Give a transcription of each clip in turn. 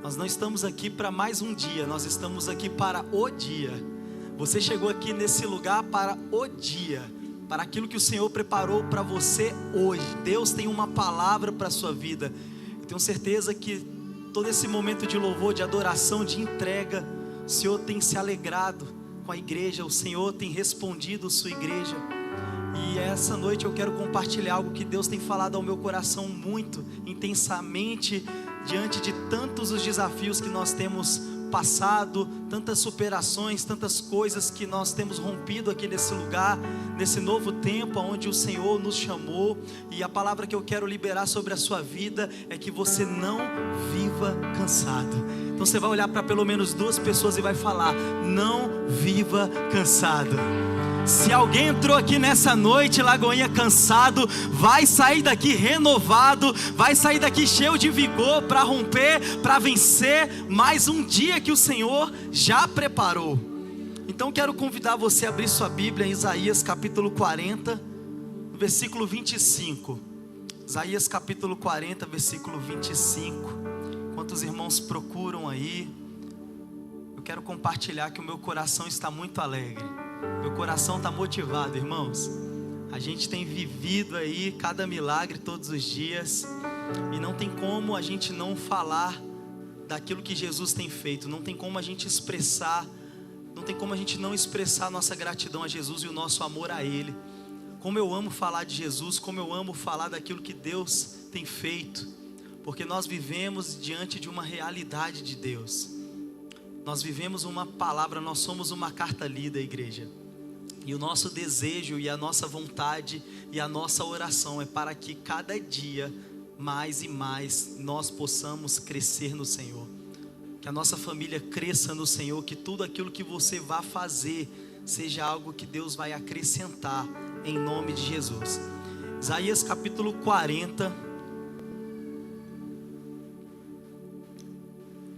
Nós não estamos aqui para mais um dia, nós estamos aqui para o dia. Você chegou aqui nesse lugar para o dia, para aquilo que o Senhor preparou para você hoje. Deus tem uma palavra para a sua vida. Eu tenho certeza que todo esse momento de louvor, de adoração, de entrega, o Senhor tem se alegrado com a igreja, o Senhor tem respondido a sua igreja. E essa noite eu quero compartilhar algo que Deus tem falado ao meu coração muito intensamente, diante de tantos os desafios que nós temos passado, tantas superações, tantas coisas que nós temos rompido aqui nesse lugar, nesse novo tempo onde o Senhor nos chamou. E a palavra que eu quero liberar sobre a sua vida é que você não viva cansado. Então você vai olhar para pelo menos duas pessoas e vai falar: não viva cansado. Se alguém entrou aqui nessa noite, Lagoinha, cansado, vai sair daqui renovado, vai sair daqui cheio de vigor para romper, para vencer mais um dia que o Senhor já preparou. Então quero convidar você a abrir sua Bíblia em Isaías capítulo 40, versículo 25. Isaías capítulo 40, versículo 25. Enquanto os irmãos procuram aí, eu quero compartilhar que o meu coração está muito alegre. Meu coração está motivado, irmãos. A gente tem vivido aí cada milagre todos os dias, e não tem como a gente não falar daquilo que Jesus tem feito. Não tem como a gente expressar, não tem como a gente não expressar a nossa gratidão a Jesus e o nosso amor a Ele. Como eu amo falar de Jesus, como eu amo falar daquilo que Deus tem feito, porque nós vivemos diante de uma realidade de Deus. Nós vivemos uma palavra, nós somos uma carta lida, igreja. E o nosso desejo e a nossa vontade e a nossa oração é para que cada dia mais e mais nós possamos crescer no Senhor. Que a nossa família cresça no Senhor, que tudo aquilo que você vá fazer seja algo que Deus vai acrescentar em nome de Jesus. Isaías capítulo 40,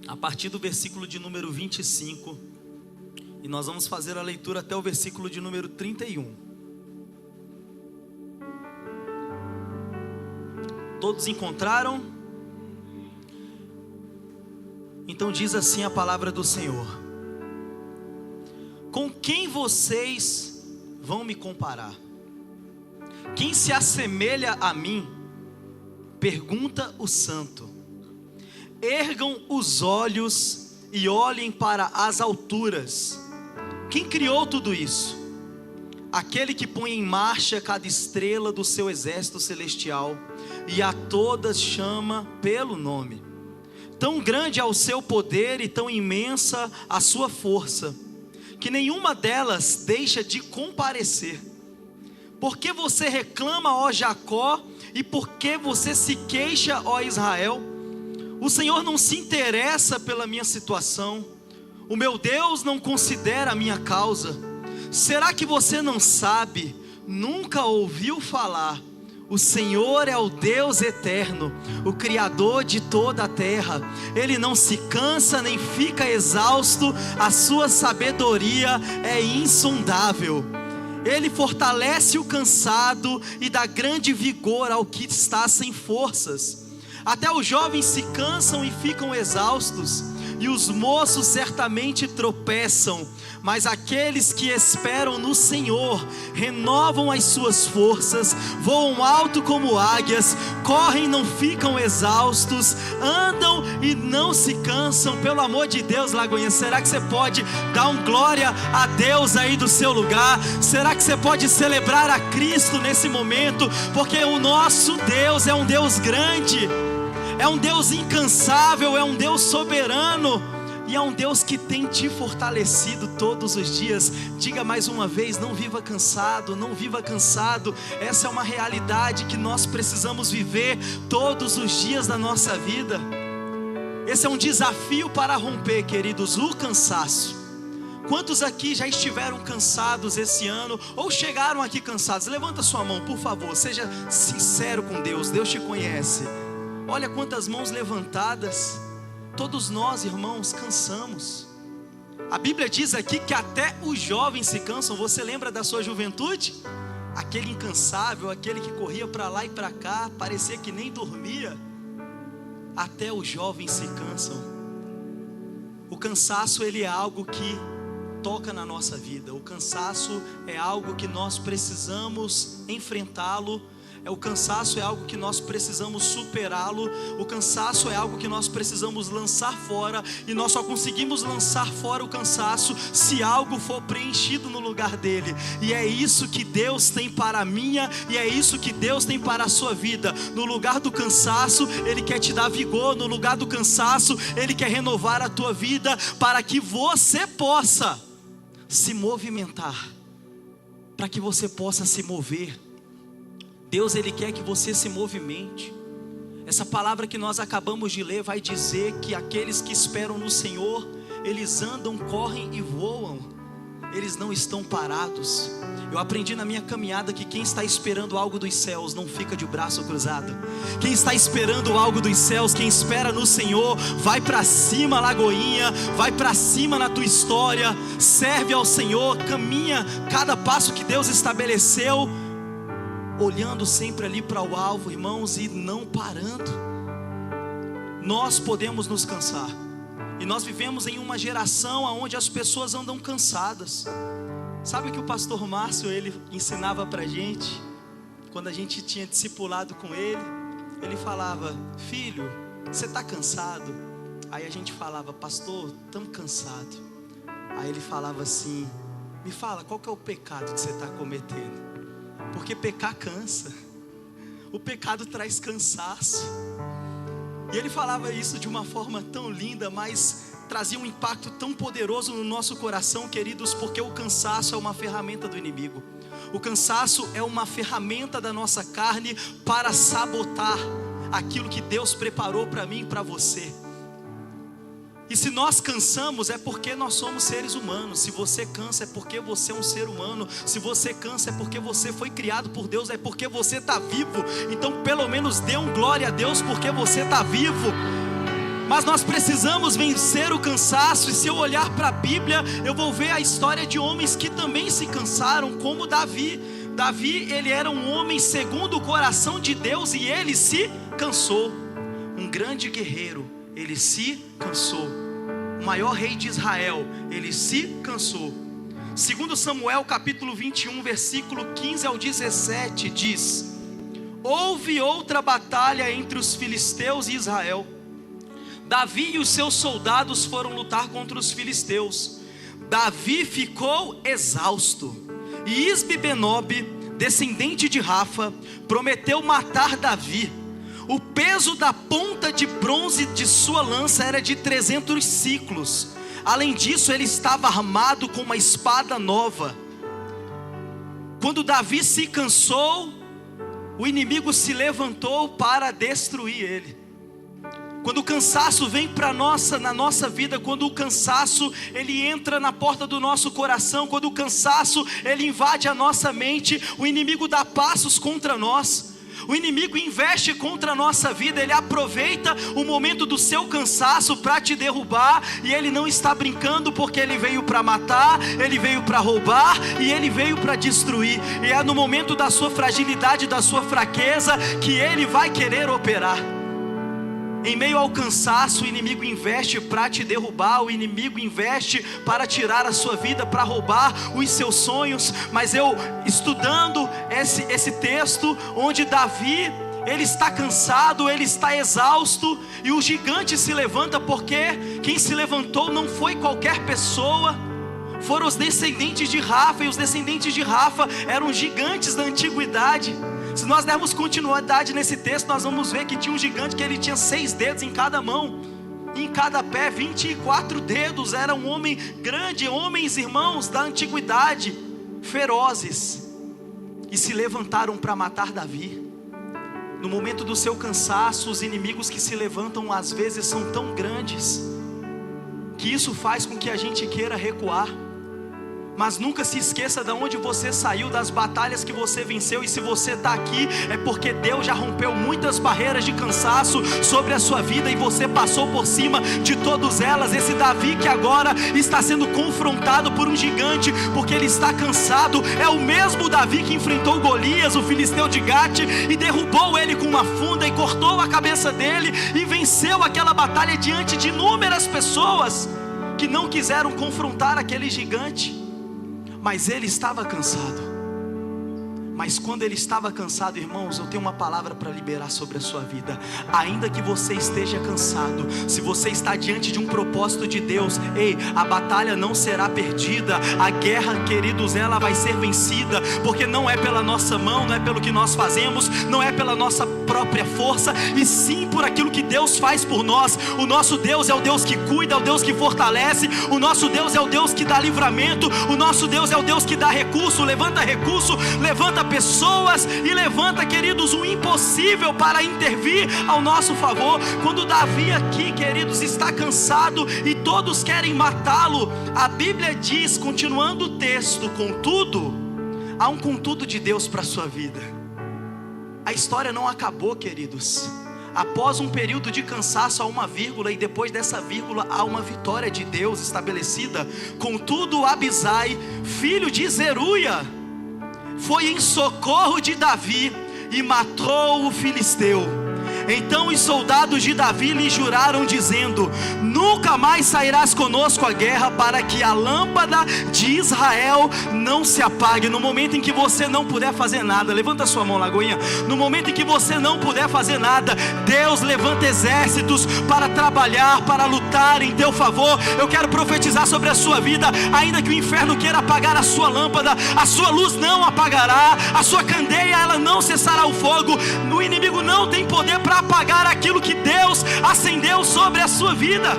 a partir do versículo de número 25, e nós vamos fazer a leitura até o versículo de número 31. Todos encontraram? Então diz assim a palavra do Senhor: com quem vocês vão me comparar? Quem se assemelha a mim? Pergunta o santo. Ergam os olhos e olhem para as alturas. Quem criou tudo isso? Aquele que põe em marcha cada estrela do seu exército celestial, e a todas chama pelo nome. Tão grande é o seu poder e tão imensa a sua força, que nenhuma delas deixa de comparecer. Por que você reclama, ó Jacó, e por que você se queixa, ó Israel? O Senhor não se interessa pela minha situação, o meu Deus não considera a minha causa. Será que você não sabe, nunca ouviu falar? O Senhor é o Deus eterno, o Criador de toda a terra. Ele não se cansa nem fica exausto, a sua sabedoria é insondável. Ele fortalece o cansado e dá grande vigor ao que está sem forças. Até os jovens se cansam e ficam exaustos, e os moços certamente tropeçam. Mas aqueles que esperam no Senhor renovam as suas forças, voam alto como águias, correm e não ficam exaustos, andam e não se cansam. Pelo amor de Deus, Lagoinha, será que você pode dar um glória a Deus aí do seu lugar? Será que você pode celebrar a Cristo nesse momento? Porque o nosso Deus é um Deus grande, é um Deus incansável, é um Deus soberano, e é um Deus que tem te fortalecido todos os dias. Diga mais uma vez: não viva cansado, não viva cansado. Essa é uma realidade que nós precisamos viver todos os dias da nossa vida. Esse é um desafio para romper, queridos, o cansaço. Quantos aqui já estiveram cansados esse ano, ou chegaram aqui cansados? Levanta sua mão, por favor, seja sincero com Deus, Deus te conhece. Olha quantas mãos levantadas. Todos nós, irmãos, cansamos. A Bíblia diz aqui que até os jovens se cansam. Você lembra da sua juventude? Aquele incansável, aquele que corria para lá e para cá, parecia que nem dormia. Até os jovens se cansam. O cansaço, ele é algo que toca na nossa vida. O cansaço é algo que nós precisamos enfrentá-lo. O cansaço é algo que nós precisamos superá-lo. O cansaço é algo que nós precisamos lançar fora. E nós só conseguimos lançar fora o cansaço se algo for preenchido no lugar dele. E é isso que Deus tem para a minha, e é isso que Deus tem para a sua vida. No lugar do cansaço, Ele quer te dar vigor. No lugar do cansaço, Ele quer renovar a tua vida, para que você possa se movimentar, para que você possa se mover. Deus, Ele quer que você se movimente. Essa palavra que nós acabamos de ler vai dizer que aqueles que esperam no Senhor, eles andam, correm e voam. Eles não estão parados. Eu aprendi na minha caminhada que quem está esperando algo dos céus não fica de braço cruzado. Quem está esperando algo dos céus, quem espera no Senhor, vai para cima, Lagoinha, vai para cima na tua história, serve ao Senhor, caminha cada passo que Deus estabeleceu, olhando sempre ali para o alvo, irmãos, e não parando. Nós podemos nos cansar, e nós vivemos em uma geração onde as pessoas andam cansadas. Sabe o que o pastor Márcio, ele ensinava para gente, quando a gente tinha discipulado com ele? Ele falava: filho, você está cansado? Aí a gente falava: pastor, estamos cansados. Aí ele falava assim: me fala, qual que é o pecado que você está cometendo? Porque pecar cansa. O pecado traz cansaço. E ele falava isso de uma forma tão linda, mas trazia um impacto tão poderoso no nosso coração, queridos, porque o cansaço é uma ferramenta do inimigo. O cansaço é uma ferramenta da nossa carne para sabotar aquilo que Deus preparou para mim e para você. E se nós cansamos, é porque nós somos seres humanos. Se você cansa, é porque você é um ser humano. Se você cansa, é porque você foi criado por Deus, é porque você está vivo. Então pelo menos dê um glória a Deus porque você está vivo. Mas nós precisamos vencer o cansaço. E se eu olhar para a Bíblia, eu vou ver a história de homens que também se cansaram, como Davi. Davi, ele era um homem segundo o coração de Deus, e ele se cansou. Um grande guerreiro, ele se cansou. O maior rei de Israel, ele se cansou. Segundo Samuel capítulo 21, versículo 15 ao 17 diz: houve outra batalha entre os filisteus e Israel. Davi e os seus soldados foram lutar contra os filisteus. Davi ficou exausto, e Isbi-Benob, descendente de Rafa, prometeu matar Davi. O peso da ponta de bronze de sua lança era de 300 ciclos. Além disso, ele estava armado com uma espada nova. Quando Davi se cansou, o inimigo se levantou para destruir ele. Quando o cansaço vem na nossa vida, quando o cansaço ele entra na porta do nosso coração, quando o cansaço ele invade a nossa mente, o inimigo dá passos contra nós. O inimigo investe contra a nossa vida. Ele aproveita o momento do seu cansaço para te derrubar. E ele não está brincando, porque ele veio para matar, ele veio para roubar e ele veio para destruir. E é no momento da sua fragilidade, da sua fraqueza, que ele vai querer operar. Em meio ao cansaço, o inimigo investe para te derrubar. O inimigo investe para tirar a sua vida, para roubar os seus sonhos. Mas eu, estudando esse texto, onde Davi, ele está cansado, ele está exausto, e o gigante se levanta, porque quem se levantou não foi qualquer pessoa, foram os descendentes de Rafa. E os descendentes de Rafa eram gigantes da antiguidade. Se nós dermos continuidade nesse texto, nós vamos ver que tinha um gigante que ele tinha 6 dedos em cada mão, e em cada pé 24 dedos. Era um homem grande, homens, irmãos, da antiguidade, ferozes, e se levantaram para matar Davi. No momento do seu cansaço, os inimigos que se levantam às vezes são tão grandes, que isso faz com que a gente queira recuar. Mas nunca se esqueça de onde você saiu, das batalhas que você venceu. E se você está aqui, é porque Deus já rompeu muitas barreiras de cansaço sobre a sua vida, e você passou por cima de todas elas. Esse Davi que agora está sendo confrontado por um gigante, porque ele está cansado, é o mesmo Davi que enfrentou Golias, o filisteu de Gate, e derrubou ele com uma funda, e cortou a cabeça dele, e venceu aquela batalha diante de inúmeras pessoas. que não quiseram confrontar aquele gigante, mas ele estava cansado. Mas quando ele estava cansado, irmãos, eu tenho uma palavra para liberar sobre a sua vida. Ainda que você esteja cansado, se você está diante de um propósito de Deus, ei, a batalha não será perdida. A guerra, queridos, ela vai ser vencida, porque não é pela nossa mão, não é pelo que nós fazemos, não é pela nossa própria força, e sim por aquilo que Deus faz por nós. O nosso Deus é o Deus que cuida, é o Deus que fortalece, o nosso Deus é o Deus que dá livramento, o nosso Deus é o Deus que dá recurso, levanta pessoas e levanta, queridos, o impossível para intervir ao nosso favor. Quando Davi aqui, queridos, está cansado e todos querem matá-lo, a Bíblia diz, continuando o texto, contudo, há um contudo de Deus para a sua vida. A história não acabou, queridos. Após um período de cansaço, há uma vírgula, e depois dessa vírgula há uma vitória de Deus estabelecida. Contudo, Abisai, filho de Zeruia, foi em socorro de Davi e matou o filisteu. Então os soldados de Davi lhe juraram, dizendo: nunca mais sairás conosco à guerra, para que a lâmpada de Israel não se apague. No momento em que você não puder fazer nada, levanta sua mão, Lagoinha. No momento em que você não puder fazer nada, Deus levanta exércitos para trabalhar, para lutar em teu favor. Eu quero profetizar sobre a sua vida. Ainda que o inferno queira apagar a sua lâmpada, a sua luz não apagará, a sua candeia, ela não cessará o fogo. O inimigo não tem poder para apagar aquilo que Deus acendeu sobre a sua vida.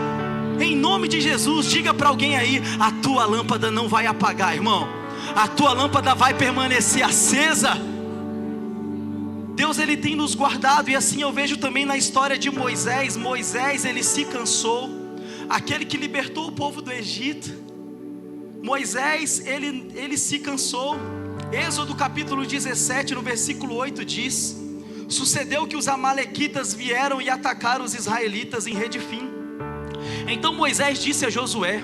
Em nome de Jesus, diga para alguém aí: a tua lâmpada não vai apagar, irmão. A tua lâmpada vai permanecer acesa. Deus, ele tem nos guardado, e assim eu vejo também na história de Moisés. Moisés, ele se cansou, aquele que libertou o povo do Egito. Moisés, ele se cansou. Êxodo capítulo 17, no versículo 8 diz: sucedeu que os amalequitas vieram e atacaram os israelitas em Redefim. Então Moisés disse a Josué: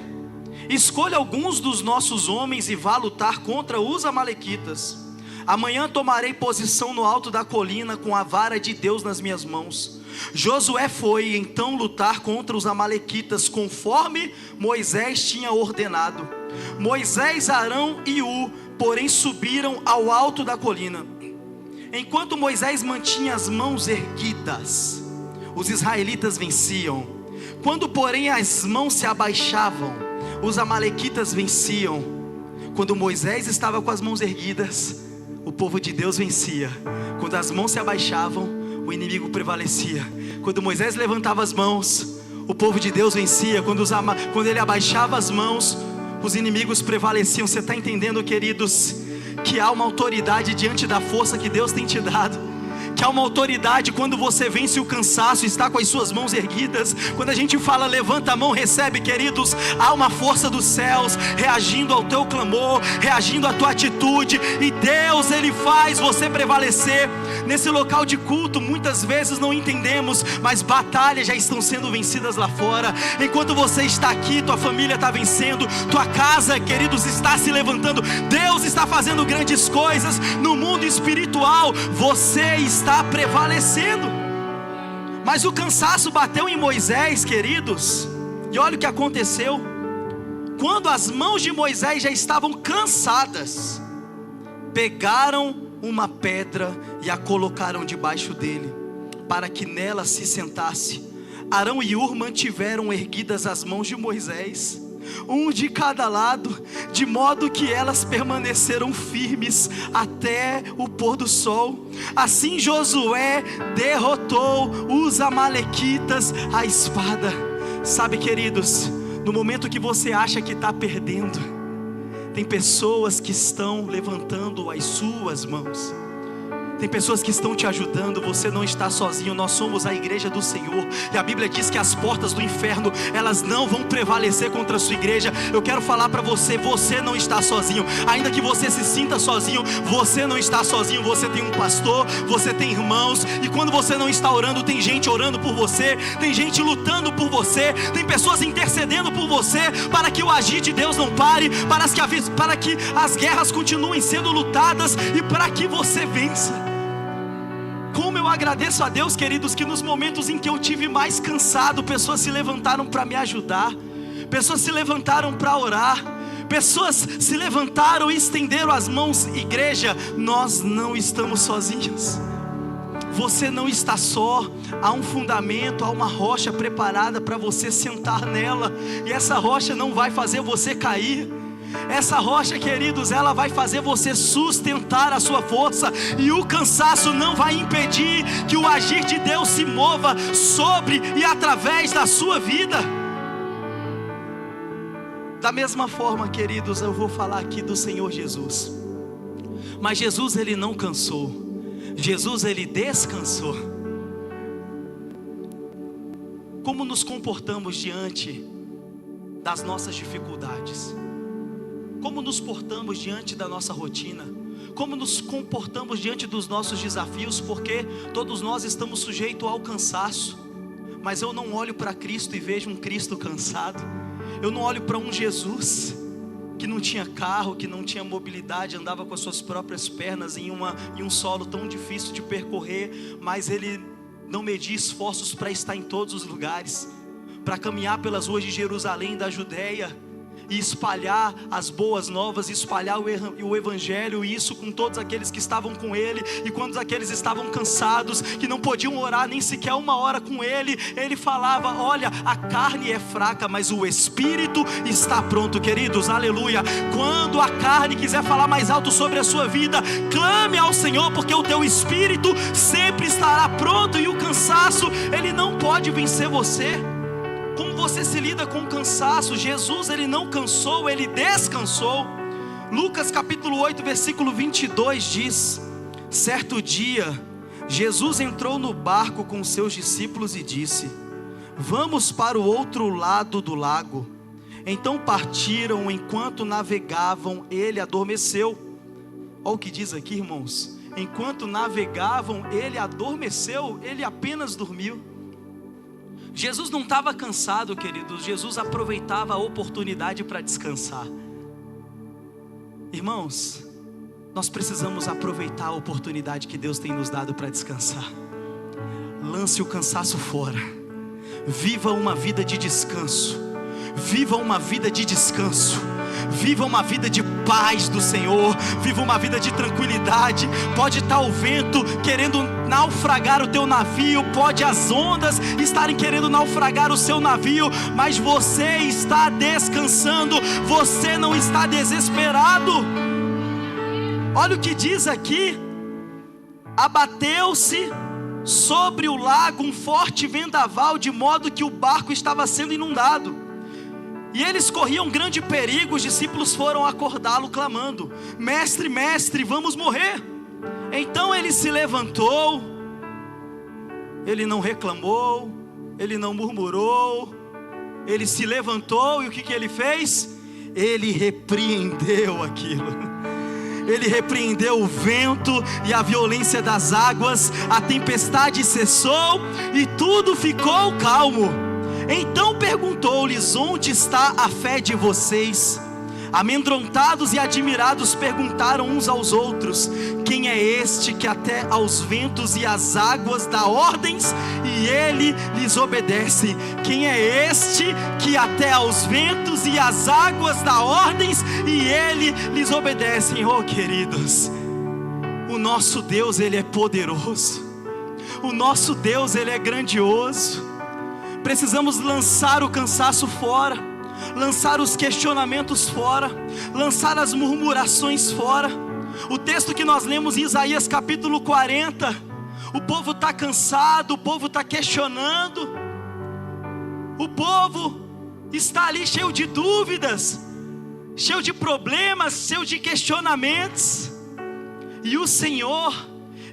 escolha alguns dos nossos homens e vá lutar contra os amalequitas. Amanhã tomarei posição no alto da colina com a vara de Deus nas minhas mãos. Josué foi então lutar contra os amalequitas, conforme Moisés tinha ordenado. Moisés, Arão e porém subiram ao alto da colina. Enquanto Moisés mantinha as mãos erguidas, os israelitas venciam. Quando porém as mãos se abaixavam, os amalequitas venciam. Quando Moisés estava com as mãos erguidas, o povo de Deus vencia. Quando as mãos se abaixavam, o inimigo prevalecia. Quando Moisés levantava as mãos, o povo de Deus vencia. Quando ele abaixava as mãos, os inimigos prevaleciam. Você está entendendo, queridos, que há uma autoridade diante da força que Deus tem te dado? Que há uma autoridade quando você vence o cansaço, está com as suas mãos erguidas. Quando a gente fala levanta a mão, recebe, queridos, há uma força dos céus reagindo ao teu clamor, reagindo à tua atitude, e Deus, ele faz você prevalecer. Nesse local de culto, muitas vezes não entendemos, mas batalhas já estão sendo vencidas lá fora. Enquanto você está aqui, tua família está vencendo, tua casa, queridos, está se levantando. Deus está fazendo grandes coisas no mundo espiritual. Você está prevalecendo. Mas o cansaço bateu em Moisés, queridos, e olha o que aconteceu. Quando as mãos de Moisés já estavam cansadas, pegaram uma pedra e a colocaram debaixo dele, para que nela se sentasse. Arão e mantiveram erguidas as mãos de Moisés, um de cada lado, de modo que elas permaneceram firmes até o pôr do sol. Assim Josué derrotou os amalequitas à espada. Sabe, queridos, no momento que você acha que está perdendo, tem pessoas que estão levantando as suas mãos. Tem pessoas que estão te ajudando. Você não está sozinho. Nós somos a igreja do Senhor, e a Bíblia diz que as portas do inferno, elas não vão prevalecer contra a sua igreja. Eu quero falar para você: você não está sozinho. Ainda que você se sinta sozinho, você não está sozinho. Você tem um pastor, você tem irmãos, e quando você não está orando, tem gente orando por você, tem gente lutando por você, tem pessoas intercedendo por você, para que o agir de Deus não pare, para que as guerras continuem sendo lutadas, e para que você vença. Como eu agradeço a Deus, queridos, que nos momentos em que eu tive mais cansado, pessoas se levantaram para me ajudar. pessoas se levantaram para orar, pessoas se levantaram e estenderam as mãos. Igreja, nós não estamos sozinhos. Você não está só. Há um fundamento, há uma rocha preparada para você sentar nela. E essa rocha não vai fazer você cair. Essa rocha, queridos, ela vai fazer você sustentar a sua força. E o cansaço não vai impedir que o agir de Deus se mova sobre e através da sua vida. Da mesma forma, queridos, eu vou falar aqui do Senhor Jesus. Mas Jesus, Ele não cansou. Jesus, Ele descansou. Como nos comportamos diante das nossas dificuldades? Como nos portamos diante da nossa rotina? Como nos comportamos diante dos nossos desafios? Porque todos nós estamos sujeitos ao cansaço. Mas eu não olho para Cristo e vejo um Cristo cansado. Eu não olho para um Jesus que não tinha carro, que não tinha mobilidade, andava com as suas próprias pernas em um solo tão difícil de percorrer, mas Ele não media esforços para estar em todos os lugares, para caminhar pelas ruas de Jerusalém, da Judéia, e espalhar as boas novas, espalhar o Evangelho, e isso com todos aqueles que estavam com Ele. E quando aqueles estavam cansados, que não podiam orar nem sequer uma hora com Ele, Ele falava: olha, a carne é fraca, mas o Espírito está pronto, queridos, aleluia. Quando a carne quiser falar mais alto sobre a sua vida, clame ao Senhor, porque o teu Espírito sempre estará pronto. E o cansaço, ele não pode vencer você. Como você se lida com o cansaço? Jesus, Ele não cansou, Ele descansou. Lucas capítulo 8, versículo 22 diz: certo dia, Jesus entrou no barco com seus discípulos e disse: vamos para o outro lado do lago. Então partiram. Enquanto navegavam, Ele adormeceu. Olha o que diz aqui, irmãos. Enquanto navegavam, Ele adormeceu. Ele apenas dormiu. Jesus não estava cansado, queridos. Jesus aproveitava a oportunidade para descansar. Irmãos, nós precisamos aproveitar a oportunidade que Deus tem nos dado para descansar. Lance o cansaço fora. Viva uma vida de descanso. Viva uma vida de descanso. Viva uma vida de paz do Senhor. Viva uma vida de tranquilidade. Pode estar o vento querendo naufragar o teu navio, pode as ondas estarem querendo naufragar o seu navio, mas você está descansando. Você não está desesperado. Olha o que diz aqui: abateu-se sobre o lago um forte vendaval, de modo que o barco estava sendo inundado. E eles corriam grande perigo. Os discípulos foram acordá-lo clamando: mestre, mestre, vamos morrer. Então ele se levantou. Ele não reclamou, ele não murmurou. Ele se levantou e o que ele fez? Ele repreendeu aquilo. Ele repreendeu o vento e a violência das águas. A tempestade cessou e tudo ficou calmo. Então perguntou-lhes: onde está a fé de vocês? Amedrontados e admirados perguntaram uns aos outros: quem é este que até aos ventos e às águas dá ordens e ele lhes obedece? Quem é este que até aos ventos e às águas dá ordens e ele lhes obedece? Oh, queridos, o nosso Deus, Ele é poderoso. O nosso Deus, Ele é grandioso. Precisamos lançar o cansaço fora, lançar os questionamentos fora, lançar as murmurações fora. O texto que nós lemos em Isaías capítulo 40, o povo está cansado, o povo está questionando, o povo está ali cheio de dúvidas, cheio de problemas, cheio de questionamentos. E o Senhor,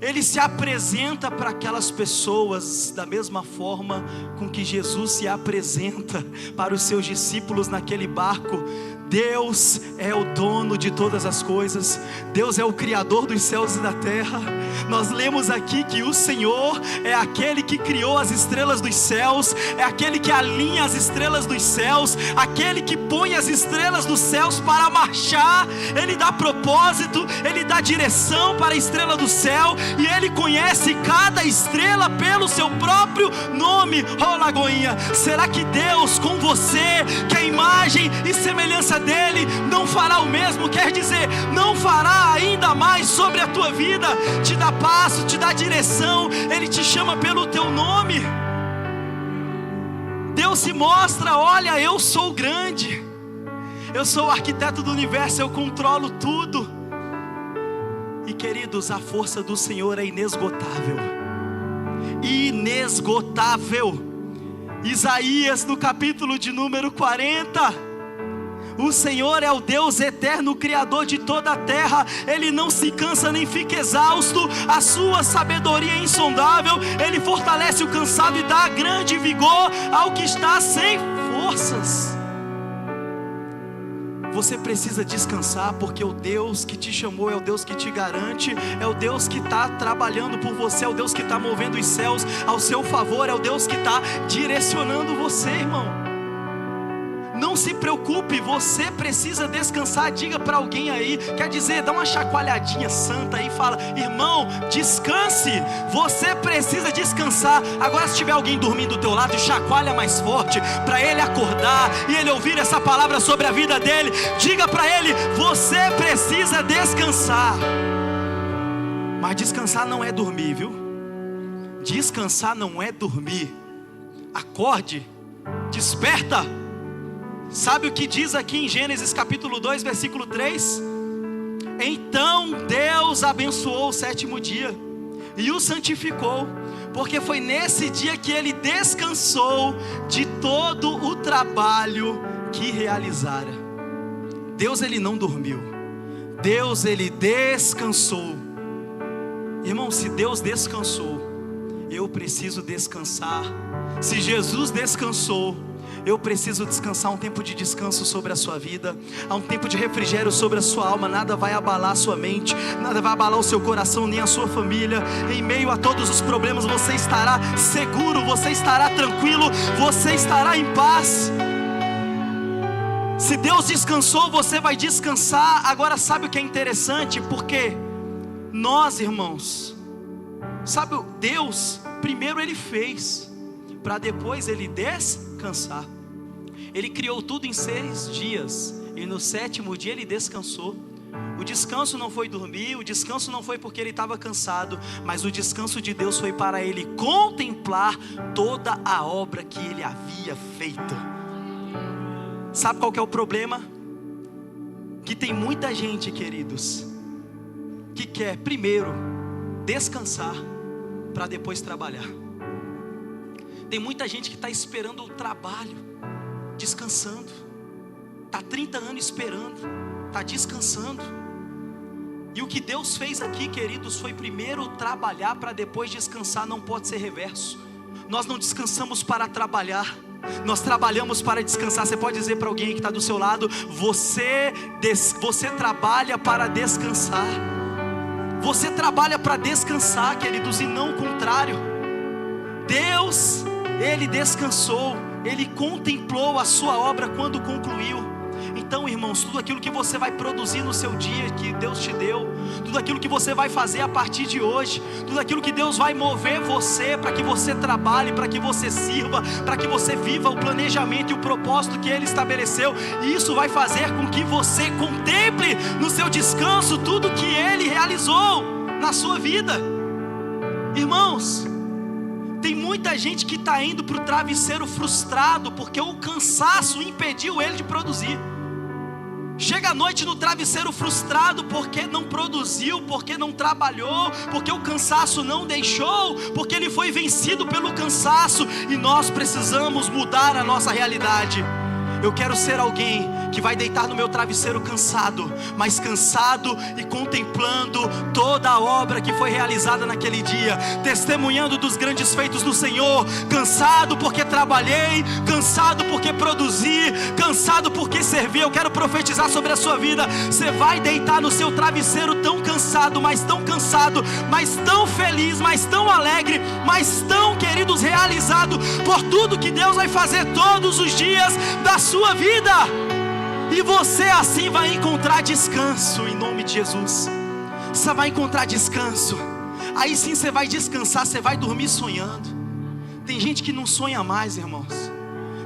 Ele se apresenta para aquelas pessoas da mesma forma com que Jesus se apresenta para os seus discípulos naquele barco. Deus é o dono de todas as coisas. Deus é o Criador dos céus e da terra. Nós lemos aqui que o Senhor é aquele que criou as estrelas dos céus, é aquele que alinha as estrelas dos céus, aquele que põe as estrelas dos céus para marchar. Ele dá propósito, Ele dá direção para a estrela do céu, e Ele conhece cada estrela pelo seu próprio nome. Oh, Lagoinha, será que Deus com você queimar e semelhança dele, não fará o mesmo. Quer dizer, não fará ainda mais sobre a tua vida, te dá passo, te dá direção, ele te chama pelo teu nome. Deus se mostra: olha, eu sou grande, eu sou o arquiteto do universo, eu controlo tudo. E queridos, a força do Senhor é inesgotável, inesgotável. Isaías no capítulo de número 40, o Senhor é o Deus eterno, Criador de toda a terra. Ele não se cansa nem fica exausto, a sua sabedoria é insondável. Ele fortalece o cansado e dá grande vigor ao que está sem forças. Você precisa descansar, porque o Deus que te chamou é o Deus que te garante, é o Deus que está trabalhando por você, é o Deus que está movendo os céus ao seu favor, é o Deus que está direcionando você, irmão. Não se preocupe, você precisa descansar. Diga para alguém aí, quer dizer, dá uma chacoalhadinha santa aí e fala: irmão, descanse, você precisa descansar. Agora, se tiver alguém dormindo do teu lado, chacoalha mais forte, para ele acordar e ele ouvir essa palavra sobre a vida dele. Diga para ele: você precisa descansar. Mas descansar não é dormir, viu? Descansar não é dormir. Acorde, desperta. Sabe o que diz aqui em Gênesis capítulo 2, versículo 3? Então Deus abençoou o sétimo dia e o santificou, porque foi nesse dia que ele descansou de todo o trabalho que realizara. Deus, ele não dormiu, Deus, ele descansou. Irmão, se Deus descansou, eu preciso descansar. Se Jesus descansou, eu preciso descansar. Um tempo de descanso sobre a sua vida, há um tempo de refrigério sobre a sua alma. Nada vai abalar a sua mente, nada vai abalar o seu coração, nem a sua família. Em meio a todos os problemas, você estará seguro, você estará tranquilo, você estará em paz. Se Deus descansou, você vai descansar. Agora, sabe o que é interessante? Porque nós, irmãos, sabe, Deus primeiro ele fez, para depois ele descansar. Ele criou tudo em 6 dias, e no 7º dia ele descansou. O descanso não foi dormir, o descanso não foi porque ele estava cansado, mas o descanso de Deus foi para ele contemplar toda a obra que ele havia feito. Sabe qual que é o problema? Que tem muita gente, queridos, que quer primeiro descansar para depois trabalhar. Tem muita gente que está esperando o trabalho, descansando. Está 30 anos esperando, está descansando. E o que Deus fez aqui, queridos, foi primeiro trabalhar para depois descansar. Não pode ser reverso. Nós não descansamos para trabalhar, nós trabalhamos para descansar. Você pode dizer para alguém que está do seu lado: você trabalha para descansar. Você trabalha para descansar, queridos, e não o contrário. Deus, ele descansou, ele contemplou a sua obra quando concluiu. Então, irmãos, tudo aquilo que você vai produzir no seu dia que Deus te deu, tudo aquilo que você vai fazer a partir de hoje, tudo aquilo que Deus vai mover você para que você trabalhe, para que você sirva, para que você viva o planejamento e o propósito que Ele estabeleceu, e isso vai fazer com que você contemple no seu descanso tudo que Ele realizou na sua vida. Irmãos, tem muita gente que está indo para o travesseiro frustrado, porque o cansaço impediu ele de produzir. Chega à noite no travesseiro frustrado, porque não produziu, porque não trabalhou, porque o cansaço não deixou, porque ele foi vencido pelo cansaço. E nós precisamos mudar a nossa realidade. Eu quero ser alguém que vai deitar no meu travesseiro cansado, mas cansado e contemplando toda a obra que foi realizada naquele dia, testemunhando dos grandes feitos do Senhor. Cansado porque trabalhei, cansado porque produzi, cansado porque servi. Eu quero profetizar sobre a sua vida. Você vai deitar no seu travesseiro tão cansado, mas tão feliz, mas tão alegre, mas tão, queridos, realizado por tudo que Deus vai fazer todos os dias da sua vida. E você assim vai encontrar descanso em nome de Jesus. Você vai encontrar descanso. Aí sim você vai descansar, você vai dormir sonhando. Tem gente que não sonha mais, irmãos.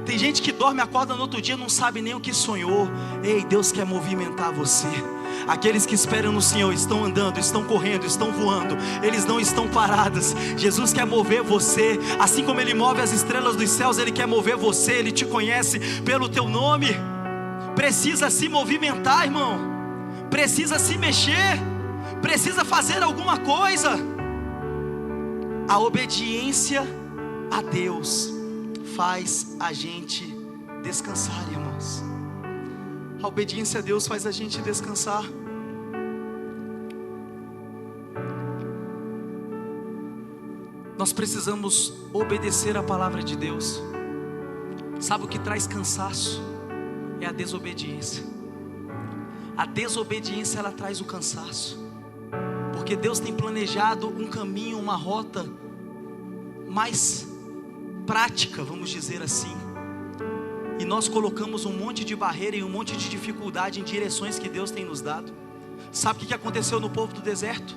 Tem gente que dorme, acorda no outro dia, não sabe nem o que sonhou. Ei, Deus quer movimentar você. Aqueles que esperam no Senhor estão andando, estão correndo, estão voando, eles não estão parados. Jesus quer mover você, assim como Ele move as estrelas dos céus, Ele quer mover você. Ele te conhece pelo teu nome. Precisa se movimentar, irmão. Precisa se mexer. Precisa fazer alguma coisa. A obediência a Deus faz a gente descansar, irmãos. A obediência a Deus faz a gente descansar. Nós precisamos obedecer a palavra de Deus. Sabe o que traz cansaço? É a desobediência. A desobediência, ela traz o cansaço. Porque Deus tem planejado um caminho, uma rota mais prática, vamos dizer assim. E nós colocamos um monte de barreira e um monte de dificuldade em direções que Deus tem nos dado. Sabe o que aconteceu no povo do deserto?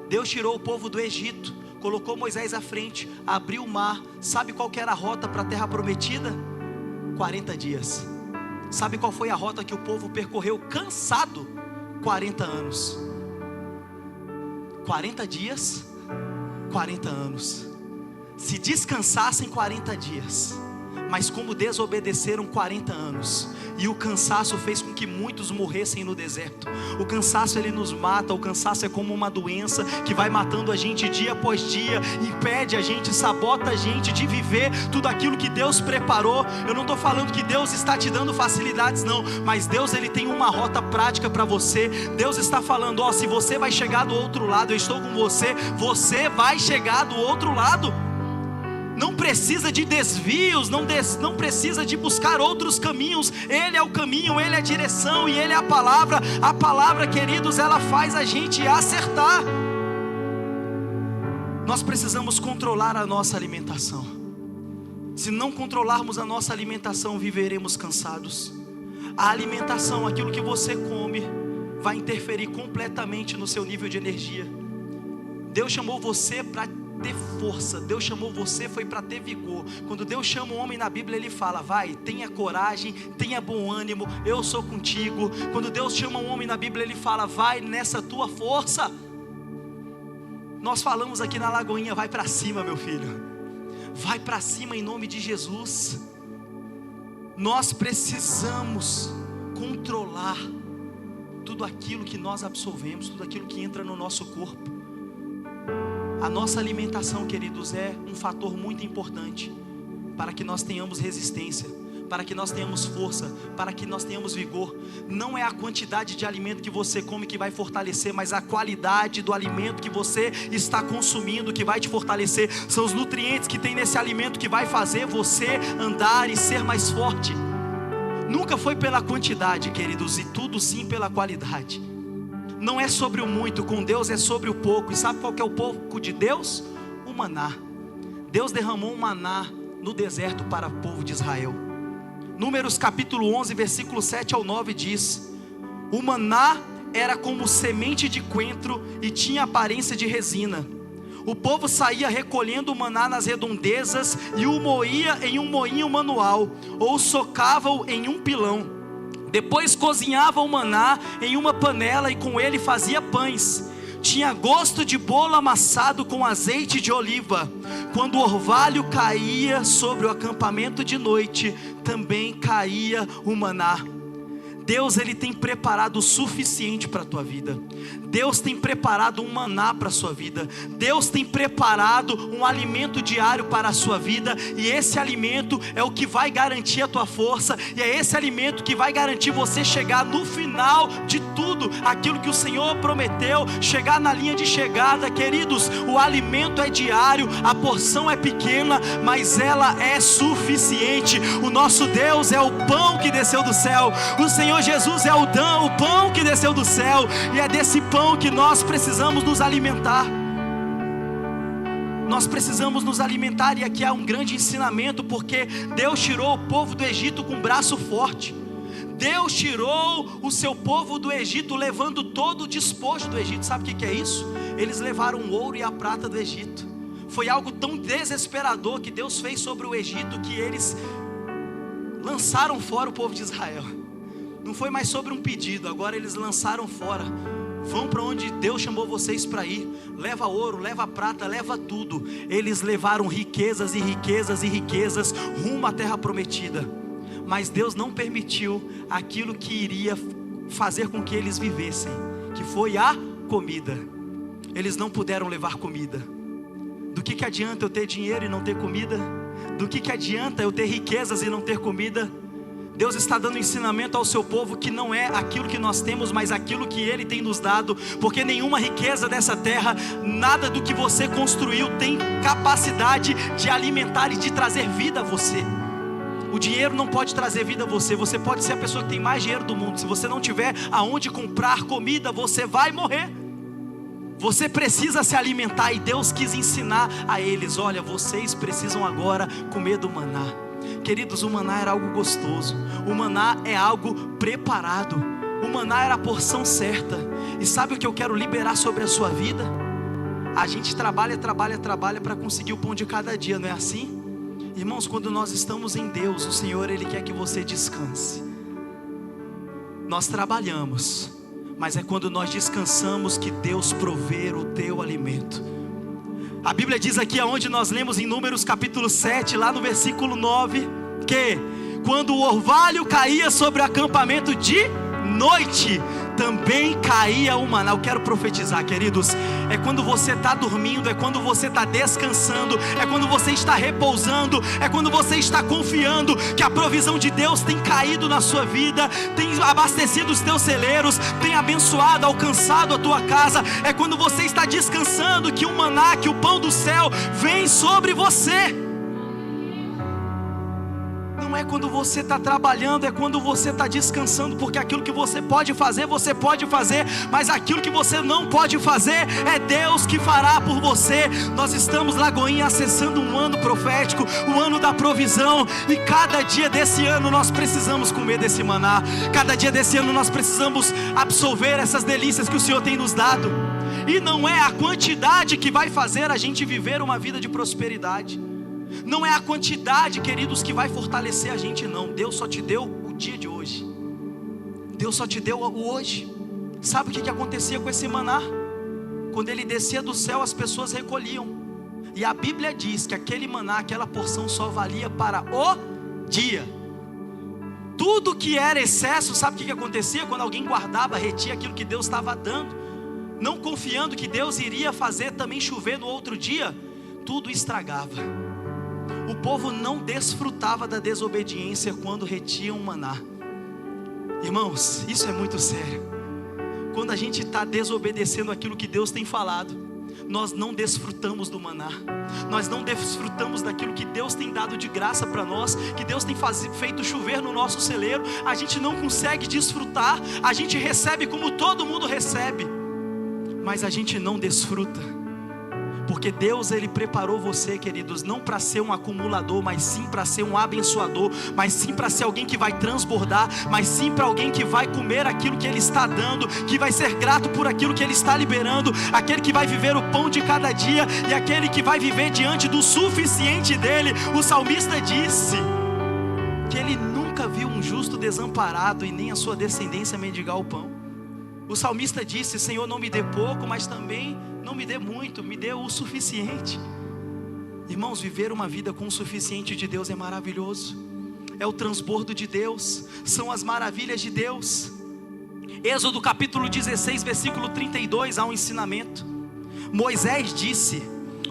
Deus tirou o povo do Egito, colocou Moisés à frente, abriu o mar. Sabe qual que era a rota para a terra prometida? 40 dias. Sabe qual foi a rota que o povo percorreu cansado? 40 anos. 40 dias, 40 anos. Se descansassem 40 dias, mas como desobedeceram 40 anos, e o cansaço fez com que muitos morressem no deserto. O cansaço, ele nos mata. O cansaço é como uma doença que vai matando a gente dia após dia, impede a gente, sabota a gente de viver tudo aquilo que Deus preparou. Eu não estou falando que Deus está te dando facilidades, não, mas Deus, ele tem uma rota prática para você. Deus está falando, ó, se você vai chegar do outro lado, eu estou com você, você vai chegar do outro lado. Não precisa de desvios, não precisa de buscar outros caminhos. Ele é o caminho, Ele é a direção e Ele é a palavra. A palavra, queridos, ela faz a gente acertar. Nós precisamos controlar a nossa alimentação. Se não controlarmos a nossa alimentação, viveremos cansados. A alimentação, aquilo que você come, vai interferir completamente no seu nível de energia. Deus chamou você para ter força. Deus chamou você foi para ter vigor. Quando Deus chama o homem na Bíblia, Ele fala, vai, tenha coragem, tenha bom ânimo, eu sou contigo. Quando Deus chama um homem na Bíblia, Ele fala, vai nessa tua força. Nós falamos aqui na Lagoinha, vai para cima, meu filho, vai para cima em nome de Jesus. Nós precisamos controlar tudo aquilo que nós absorvemos, tudo aquilo que entra no nosso corpo. A nossa alimentação, queridos, é um fator muito importante para que nós tenhamos resistência, para que nós tenhamos força, para que nós tenhamos vigor. Não é a quantidade de alimento que você come que vai fortalecer, mas a qualidade do alimento que você está consumindo que vai te fortalecer. São os nutrientes que tem nesse alimento que vai fazer você andar e ser mais forte. Nunca foi pela quantidade, queridos, e tudo sim pela qualidade. Não é sobre o muito, com Deus é sobre o pouco. E sabe qual que é o pouco de Deus? O maná. Deus derramou um maná no deserto para o povo de Israel. Números capítulo 11, versículo 7 ao 9 diz: o maná era como semente de coentro e tinha aparência de resina. O povo saía recolhendo o maná nas redondezas e o moía em um moinho manual, ou socava-o em um pilão. Depois cozinhava o maná em uma panela e com ele fazia pães. Tinha gosto de bolo amassado com azeite de oliva. Quando o orvalho caía sobre o acampamento de noite, também caía o maná. Deus, Ele tem preparado o suficiente para a tua vida. Deus tem preparado um maná para a sua vida. Deus tem preparado um alimento diário para a sua vida. E esse alimento é o que vai garantir a tua força. E é esse alimento que vai garantir você chegar no final de tudo aquilo que o Senhor prometeu, chegar na linha de chegada. Queridos, o alimento é diário, a porção é pequena, mas ela é suficiente. O nosso Deus é o pão que desceu do céu. O Senhor Jesus é o pão que desceu do céu, e é desse pão que nós precisamos nos alimentar. Nós precisamos nos alimentar, e aqui há um grande ensinamento, porque Deus tirou o povo do Egito com um braço forte. Deus tirou o seu povo do Egito, levando todo o despojo do Egito. Sabe o que é isso? Eles levaram o ouro e a prata do Egito. Foi algo tão desesperador que Deus fez sobre o Egito, que eles lançaram fora o povo de Israel. Não foi mais sobre um pedido, agora eles lançaram fora. Vão para onde Deus chamou vocês para ir. Leva ouro, leva prata, leva tudo. Eles levaram riquezas e riquezas e riquezas rumo à terra prometida. Mas Deus não permitiu aquilo que iria fazer com que eles vivessem, que foi a comida. Eles não puderam levar comida. Do que adianta eu ter dinheiro e não ter comida? Do que adianta eu ter riquezas e não ter comida? Deus está dando ensinamento ao seu povo que não é aquilo que nós temos, mas aquilo que Ele tem nos dado. Porque nenhuma riqueza dessa terra, nada do que você construiu tem capacidade de alimentar e de trazer vida a você. O dinheiro não pode trazer vida a você. Você pode ser a pessoa que tem mais dinheiro do mundo. Se você não tiver aonde comprar comida, você vai morrer. Você precisa se alimentar, e Deus quis ensinar a eles: olha, vocês precisam agora comer do maná. Queridos, o maná era algo gostoso. O maná é algo preparado. O maná era a porção certa. E sabe o que eu quero liberar sobre a sua vida? A gente trabalha para conseguir o pão de cada dia, não é assim? Irmãos, quando nós estamos em Deus, o Senhor, Ele quer que você descanse. Nós trabalhamos, mas é quando nós descansamos que Deus provê o teu alimento. A Bíblia diz aqui, aonde nós lemos em Números capítulo 7, lá no versículo 9, que quando o orvalho caía sobre o acampamento de noite, também caía o maná. Eu quero profetizar, queridos, é quando você está dormindo, é quando você está descansando, é quando você está repousando, é quando você está confiando que a provisão de Deus tem caído na sua vida, tem abastecido os teus celeiros, tem abençoado, alcançado a tua casa. É quando você está descansando que o maná, que o pão do céu vem sobre você. Não é quando você está trabalhando, é quando você está descansando. Porque aquilo que você pode fazer, mas aquilo que você não pode fazer, é Deus que fará por você. Nós estamos, Lagoinha, acessando um ano profético, o ano da provisão. E cada dia desse ano nós precisamos comer desse maná. Cada dia desse ano nós precisamos absorver essas delícias que o Senhor tem nos dado. E não é a quantidade que vai fazer a gente viver uma vida de prosperidade. Não é a quantidade, queridos, que vai fortalecer a gente, não. Deus só te deu o dia de hoje. Deus só te deu o hoje. Sabe o que acontecia com esse maná? Quando ele descia do céu, as pessoas recolhiam. E a Bíblia diz que aquele maná, aquela porção só valia para o dia. Tudo que era excesso, sabe o que acontecia? Quando alguém guardava, retia aquilo que Deus estava dando, não confiando que Deus iria fazer também chover no outro dia, tudo estragava. O povo não desfrutava da desobediência quando retiam o maná. Irmãos, isso é muito sério. Quando a gente está desobedecendo aquilo que Deus tem falado, nós não desfrutamos do maná. Nós não desfrutamos daquilo que Deus tem dado de graça para nós, que Deus tem feito chover no nosso celeiro. A gente não consegue desfrutar. A gente recebe como todo mundo recebe, mas a gente não desfruta. Porque Deus, Ele preparou você, queridos, não para ser um acumulador, mas sim para ser um abençoador, mas sim para ser alguém que vai transbordar, mas sim para alguém que vai comer aquilo que Ele está dando, que vai ser grato por aquilo que Ele está liberando, aquele que vai viver o pão de cada dia, e aquele que vai viver diante do suficiente dEle. O salmista disse que ele nunca viu um justo desamparado e nem a sua descendência mendigar o pão. O salmista disse: Senhor, não me dê pouco, mas também não me dê muito, me dê o suficiente. Irmãos, viver uma vida com o suficiente de Deus é maravilhoso. É o transbordo de Deus, são as maravilhas de Deus. Êxodo capítulo 16, versículo 32, há um ensinamento. Moisés disse: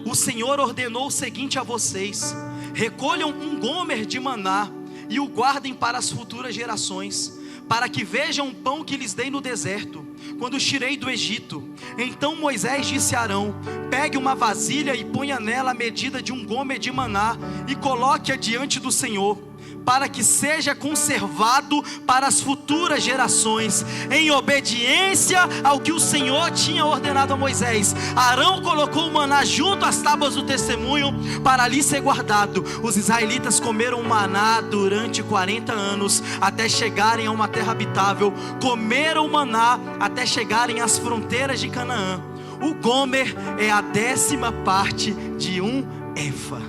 o Senhor ordenou o seguinte a vocês: recolham um gomer de maná e o guardem para as futuras gerações, para que vejam o pão que lhes dei no deserto, quando os tirei do Egito. Então Moisés disse a Arão: pegue uma vasilha e ponha nela a medida de um gomer de maná e coloque-a diante do Senhor, para que seja conservado para as futuras gerações, em obediência ao que o Senhor tinha ordenado a Moisés. Arão colocou o maná junto às tábuas do testemunho, para ali ser guardado. Os israelitas comeram maná durante 40 anos, até chegarem a uma terra habitável. Comeram maná até chegarem às fronteiras de Canaã. O gomer é a 10ª parte de um efa.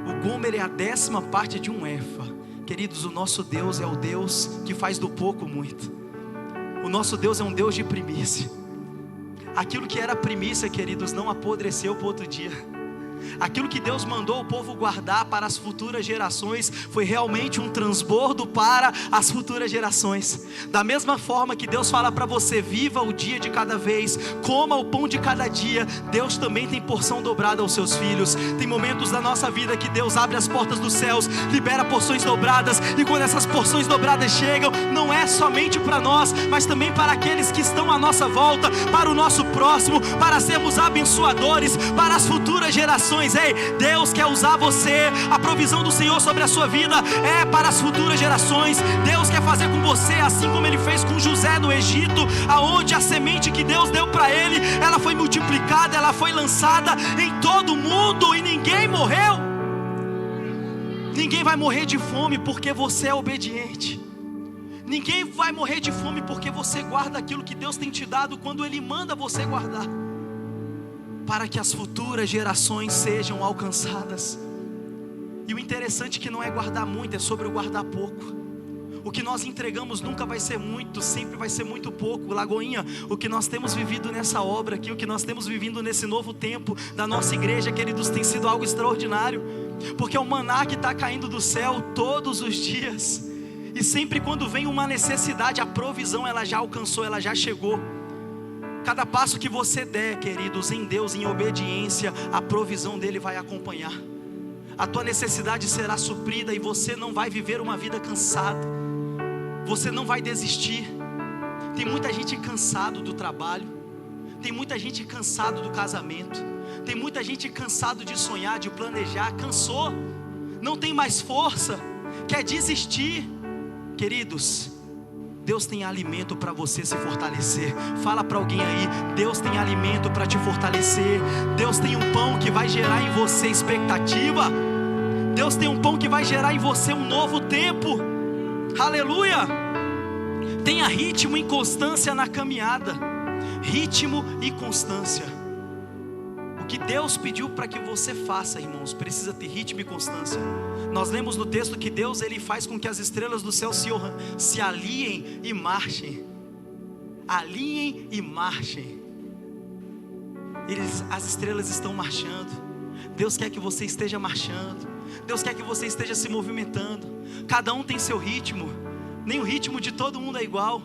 O gomer é a 10ª parte de um efa. Queridos, o nosso Deus é o Deus que faz do pouco muito. O nosso Deus é um Deus de primícia. Aquilo que era primícia, queridos, não apodreceu para outro dia. Aquilo que Deus mandou o povo guardar para as futuras gerações foi realmente um transbordo para as futuras gerações. Da mesma forma que Deus fala para você: viva o dia de cada vez, coma o pão de cada dia, Deus também tem porção dobrada aos seus filhos. Tem momentos da nossa vida que Deus abre as portas dos céus, libera porções dobradas, e quando essas porções dobradas chegam, não é somente para nós, mas também para aqueles que estão à nossa volta, para o nosso próximo, para sermos abençoadores para as futuras gerações. Ei, Deus quer usar você. A provisão do Senhor sobre a sua vida é para as futuras gerações. Deus quer fazer com você assim como Ele fez com José no Egito, aonde a semente que Deus deu para ele, ela foi multiplicada, ela foi lançada em todo o mundo e ninguém morreu. Ninguém vai morrer de fome porque você é obediente. Ninguém vai morrer de fome porque você guarda aquilo que Deus tem te dado quando Ele manda você guardar, para que as futuras gerações sejam alcançadas. E o interessante é que não é guardar muito, é sobre o guardar pouco. O que nós entregamos nunca vai ser muito, sempre vai ser muito pouco. Lagoinha, o que nós temos vivido nessa obra aqui, o que nós temos vivido nesse novo tempo da nossa igreja, queridos, tem sido algo extraordinário, porque é o maná que está caindo do céu todos os dias, e sempre quando vem uma necessidade, a provisão ela já alcançou, ela já chegou. Cada passo que você der, queridos, em Deus, em obediência, a provisão dele vai acompanhar. A tua necessidade será suprida e você não vai viver uma vida cansada. Você não vai desistir. Tem muita gente cansado do trabalho. Tem muita gente cansado do casamento. Tem muita gente cansado de sonhar, de planejar. Cansou, não tem mais força, quer desistir. Queridos, Deus tem alimento para você se fortalecer. Fala para alguém aí: Deus tem alimento para te fortalecer. Deus tem um pão que vai gerar em você expectativa. Deus tem um pão que vai gerar em você um novo tempo. Aleluia. Tenha ritmo e constância na caminhada. Ritmo e constância. O que Deus pediu para que você faça, irmãos, precisa ter ritmo e constância. Nós lemos no texto que Deus ele faz com que as estrelas do céu se aliem e marchem. Alinhem e marchem. As estrelas estão marchando. Deus quer que você esteja marchando. Deus quer que você esteja se movimentando. Cada um tem seu ritmo. Nem o ritmo de todo mundo é igual.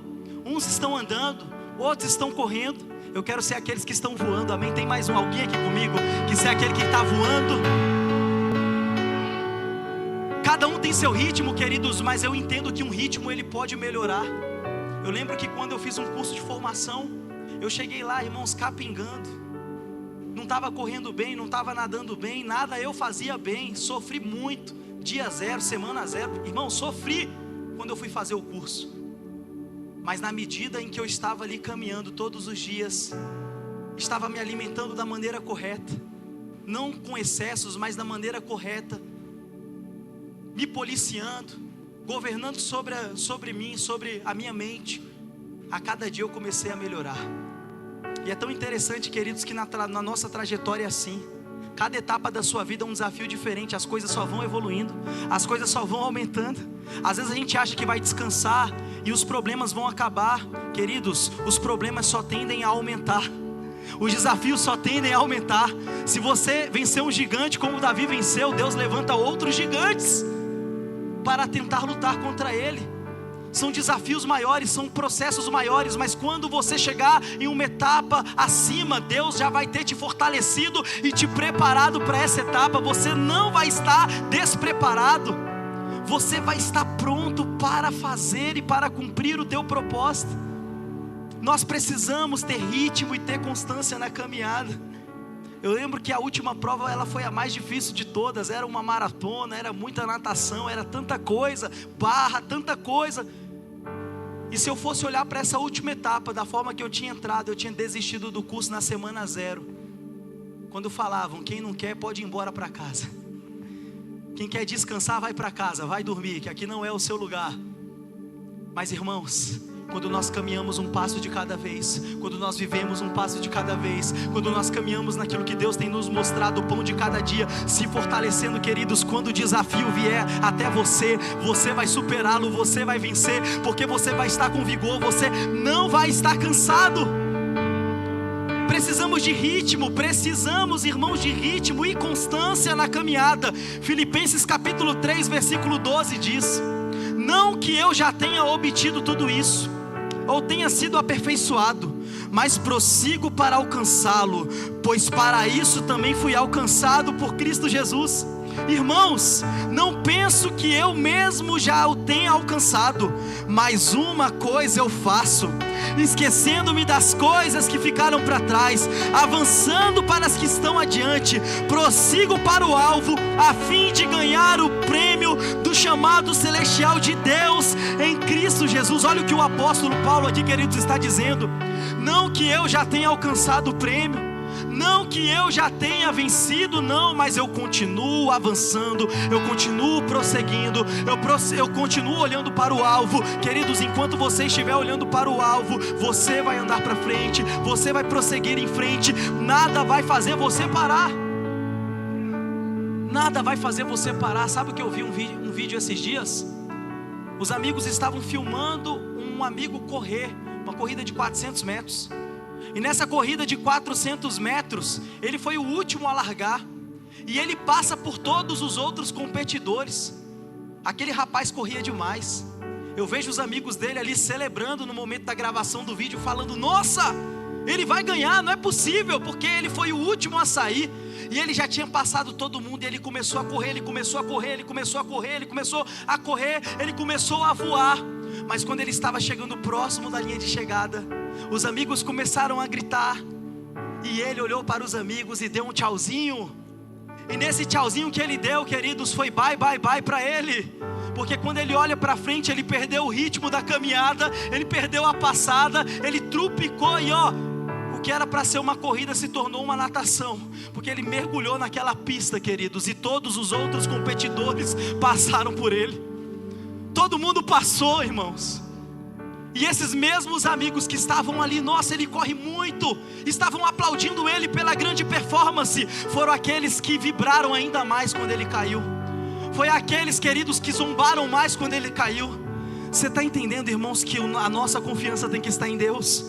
Uns estão andando, outros estão correndo. Eu quero ser aqueles que estão voando, amém? Tem mais alguém aqui comigo que ser aquele que está voando? Cada um tem seu ritmo, queridos, mas eu entendo que um ritmo ele pode melhorar. Eu lembro que quando eu fiz um curso de formação, eu cheguei lá, irmãos, capingando. Não estava correndo bem, não estava nadando bem, nada eu fazia bem, sofri muito, dia zero, semana zero. Irmão, sofri quando eu fui fazer o curso. Mas na medida em que eu estava ali caminhando todos os dias, estava me alimentando da maneira correta, não com excessos, mas da maneira correta, me policiando, governando sobre mim, sobre a minha mente. A cada dia eu comecei a melhorar. E é tão interessante, queridos, que na nossa trajetória é assim. Cada etapa da sua vida é um desafio diferente. As coisas só vão evoluindo, as coisas só vão aumentando. Às vezes a gente acha que vai descansar e os problemas vão acabar. Queridos, os problemas só tendem a aumentar. Os desafios só tendem a aumentar. Se você vencer um gigante como Davi venceu, Deus levanta outros gigantes para tentar lutar contra ele. São desafios maiores, são processos maiores, mas quando você chegar em uma etapa acima, Deus já vai ter te fortalecido e te preparado para essa etapa. Você não vai estar despreparado, você vai estar pronto para fazer e para cumprir o teu propósito. Nós precisamos ter ritmo e ter constância na caminhada. Eu lembro que a última prova ela foi a mais difícil de todas. Era uma maratona, era muita natação, era tanta coisa, barra, tanta coisa. E se eu fosse olhar para essa última etapa da forma que eu tinha entrado, eu tinha desistido do curso na semana 0. Quando falavam, quem não quer pode ir embora para casa. Quem quer descansar vai para casa, vai dormir, que aqui não é o seu lugar. Mas irmãos, quando nós caminhamos um passo de cada vez, quando nós vivemos um passo de cada vez, quando nós caminhamos naquilo que Deus tem nos mostrado, o pão de cada dia, se fortalecendo, queridos, quando o desafio vier até você, você vai superá-lo, você vai vencer, porque você vai estar com vigor, você não vai estar cansado. Precisamos de ritmo, precisamos, irmãos, de ritmo e constância na caminhada. Filipenses capítulo 3, versículo 12 diz: não que eu já tenha obtido tudo isso, ou tenha sido aperfeiçoado, mas prossigo para alcançá-lo, pois para isso também fui alcançado por Cristo Jesus. Irmãos, não penso que eu mesmo já o tenha alcançado, mas uma coisa eu faço, esquecendo-me das coisas que ficaram para trás, avançando para as que estão adiante, prossigo para o alvo, a fim de ganhar o prêmio do chamado celestial de Deus em Cristo Jesus. Olha o que o apóstolo Paulo aqui, queridos, está dizendo: não que eu já tenha alcançado o prêmio, não que eu já tenha vencido, não, mas eu continuo avançando, eu continuo prosseguindo, eu continuo olhando para o alvo. Queridos, enquanto você estiver olhando para o alvo, você vai andar para frente, você vai prosseguir em frente, nada vai fazer você parar, nada vai fazer você parar. Sabe o que eu vi um vídeo esses dias? Os amigos estavam filmando um amigo correr, uma corrida de 400 metros, e nessa corrida de 400 metros, ele foi o último a largar, e ele passa por todos os outros competidores. Aquele rapaz corria demais. Eu vejo os amigos dele ali celebrando no momento da gravação do vídeo, falando: nossa, ele vai ganhar, não é possível, porque ele foi o último a sair, e ele já tinha passado todo mundo, e ele começou a correr, ele começou a correr, ele começou a correr, ele começou a correr, ele começou a voar. Mas quando ele estava chegando próximo da linha de chegada, os amigos começaram a gritar, e ele olhou para os amigos e deu um tchauzinho. E nesse tchauzinho que ele deu, queridos, foi bye, bye, bye para ele. Porque quando ele olha para frente, ele perdeu o ritmo da caminhada, ele perdeu a passada, ele trupicou, e o que era para ser uma corrida se tornou uma natação, porque ele mergulhou naquela pista, queridos, e todos os outros competidores passaram por ele. Todo mundo passou, irmãos. E esses mesmos amigos que estavam ali, nossa, ele corre muito, estavam aplaudindo ele pela grande performance, foram aqueles que vibraram ainda mais quando ele caiu. Foi aqueles, queridos, que zombaram mais quando ele caiu. Você está entendendo, irmãos, que a nossa confiança tem que estar em Deus?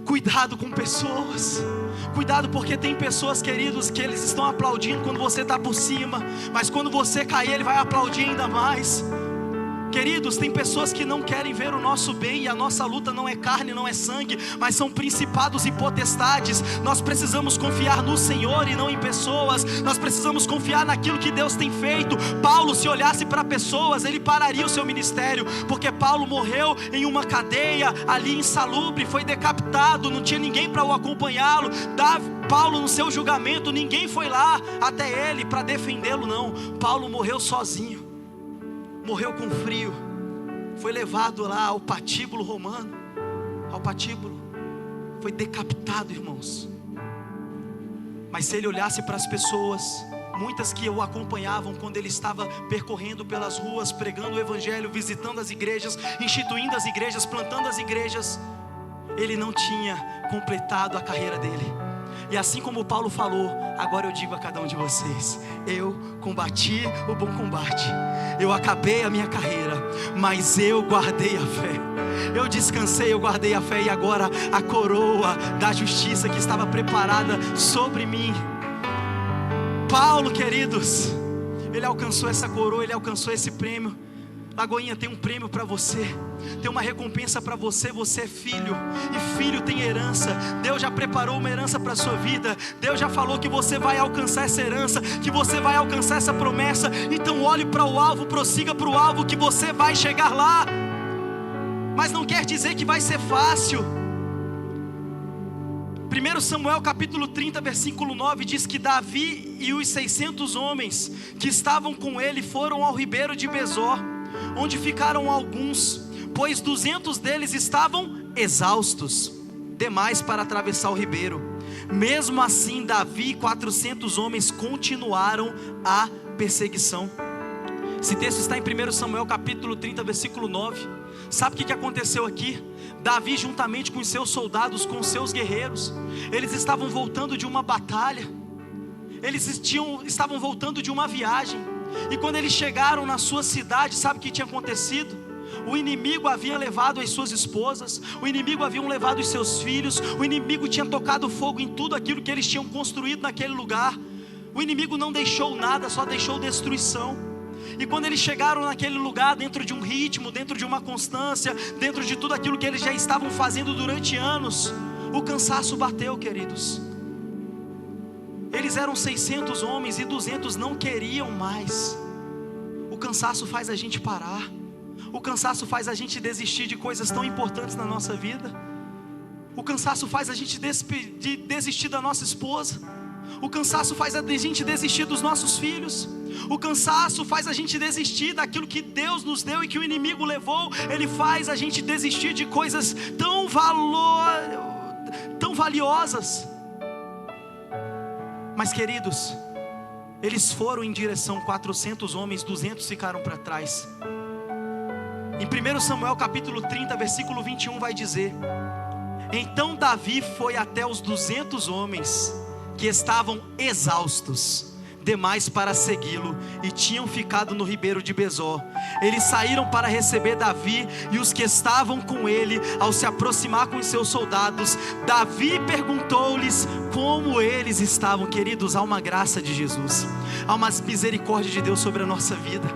Cuidado com pessoas, cuidado, porque tem pessoas, queridos, que eles estão aplaudindo quando você está por cima, mas quando você cair, ele vai aplaudir ainda mais. Queridos, tem pessoas que não querem ver o nosso bem, e a nossa luta não é carne, não é sangue, mas são principados e potestades. Nós precisamos confiar no Senhor e não em pessoas. Nós precisamos confiar naquilo que Deus tem feito. Paulo, se olhasse para pessoas, ele pararia o seu ministério, porque Paulo morreu em uma cadeia ali insalubre, foi decapitado, não tinha ninguém para o acompanhá-lo. Paulo, no seu julgamento, ninguém foi lá até ele para defendê-lo, não. Paulo morreu sozinho, morreu com frio, foi levado lá ao patíbulo romano, ao patíbulo, foi decapitado, irmãos. Mas se ele olhasse para as pessoas, muitas que o acompanhavam quando ele estava percorrendo pelas ruas, pregando o evangelho, visitando as igrejas, instituindo as igrejas, plantando as igrejas, ele não tinha completado a carreira dele. E assim como Paulo falou, agora eu digo a cada um de vocês: eu combati o bom combate, eu acabei a minha carreira, mas eu guardei a fé. Eu descansei, eu guardei a fé, e agora a coroa da justiça que estava preparada sobre mim. Paulo, queridos, ele alcançou essa coroa, ele alcançou esse prêmio. Lagoinha, tem um prêmio para você, tem uma recompensa para você. Você é filho, e filho tem herança. Deus já preparou uma herança para a sua vida. Deus já falou que você vai alcançar essa herança, que você vai alcançar essa promessa. Então olhe para o alvo, prossiga para o alvo, que você vai chegar lá. Mas não quer dizer que vai ser fácil. 1 Samuel capítulo 30 versículo 9 diz que Davi e os 600 homens que estavam com ele foram ao ribeiro de Besor, onde ficaram alguns, pois 200 deles estavam exaustos demais para atravessar o ribeiro. Mesmo assim, Davi e 400 homens continuaram a perseguição. Esse texto está em 1 Samuel capítulo 30, versículo 9. Sabe o que aconteceu aqui? Davi, juntamente com os seus soldados, com os seus guerreiros, eles estavam voltando de uma batalha. Eles estavam voltando de uma viagem. E quando eles chegaram na sua cidade, sabe o que tinha acontecido? O inimigo havia levado as suas esposas, o inimigo havia levado os seus filhos, o inimigo tinha tocado fogo em tudo aquilo que eles tinham construído naquele lugar. O inimigo não deixou nada, só deixou destruição. E quando eles chegaram naquele lugar, dentro de um ritmo, dentro de uma constância, dentro de tudo aquilo que eles já estavam fazendo durante anos, o cansaço bateu, queridos. Eles eram 600 homens e 200 não queriam mais. O cansaço faz a gente parar. O cansaço faz a gente desistir de coisas tão importantes na nossa vida. O cansaço faz a gente desistir da nossa esposa. O cansaço faz a gente desistir dos nossos filhos. O cansaço faz a gente desistir daquilo que Deus nos deu e que o inimigo levou. Ele faz a gente desistir de coisas tão valiosas. Mas, queridos, eles foram em direção, 400 homens, 200 ficaram para trás. Em 1 Samuel capítulo 30, versículo 21 vai dizer: então Davi foi até os 200 homens que estavam exaustos demais para segui-lo e tinham ficado no ribeiro de Besor. Eles saíram para receber Davi, e os que estavam com ele, ao se aproximar com os seus soldados, Davi perguntou-lhes como eles estavam. Queridos, há uma graça de Jesus, há uma misericórdia de Deus sobre a nossa vida.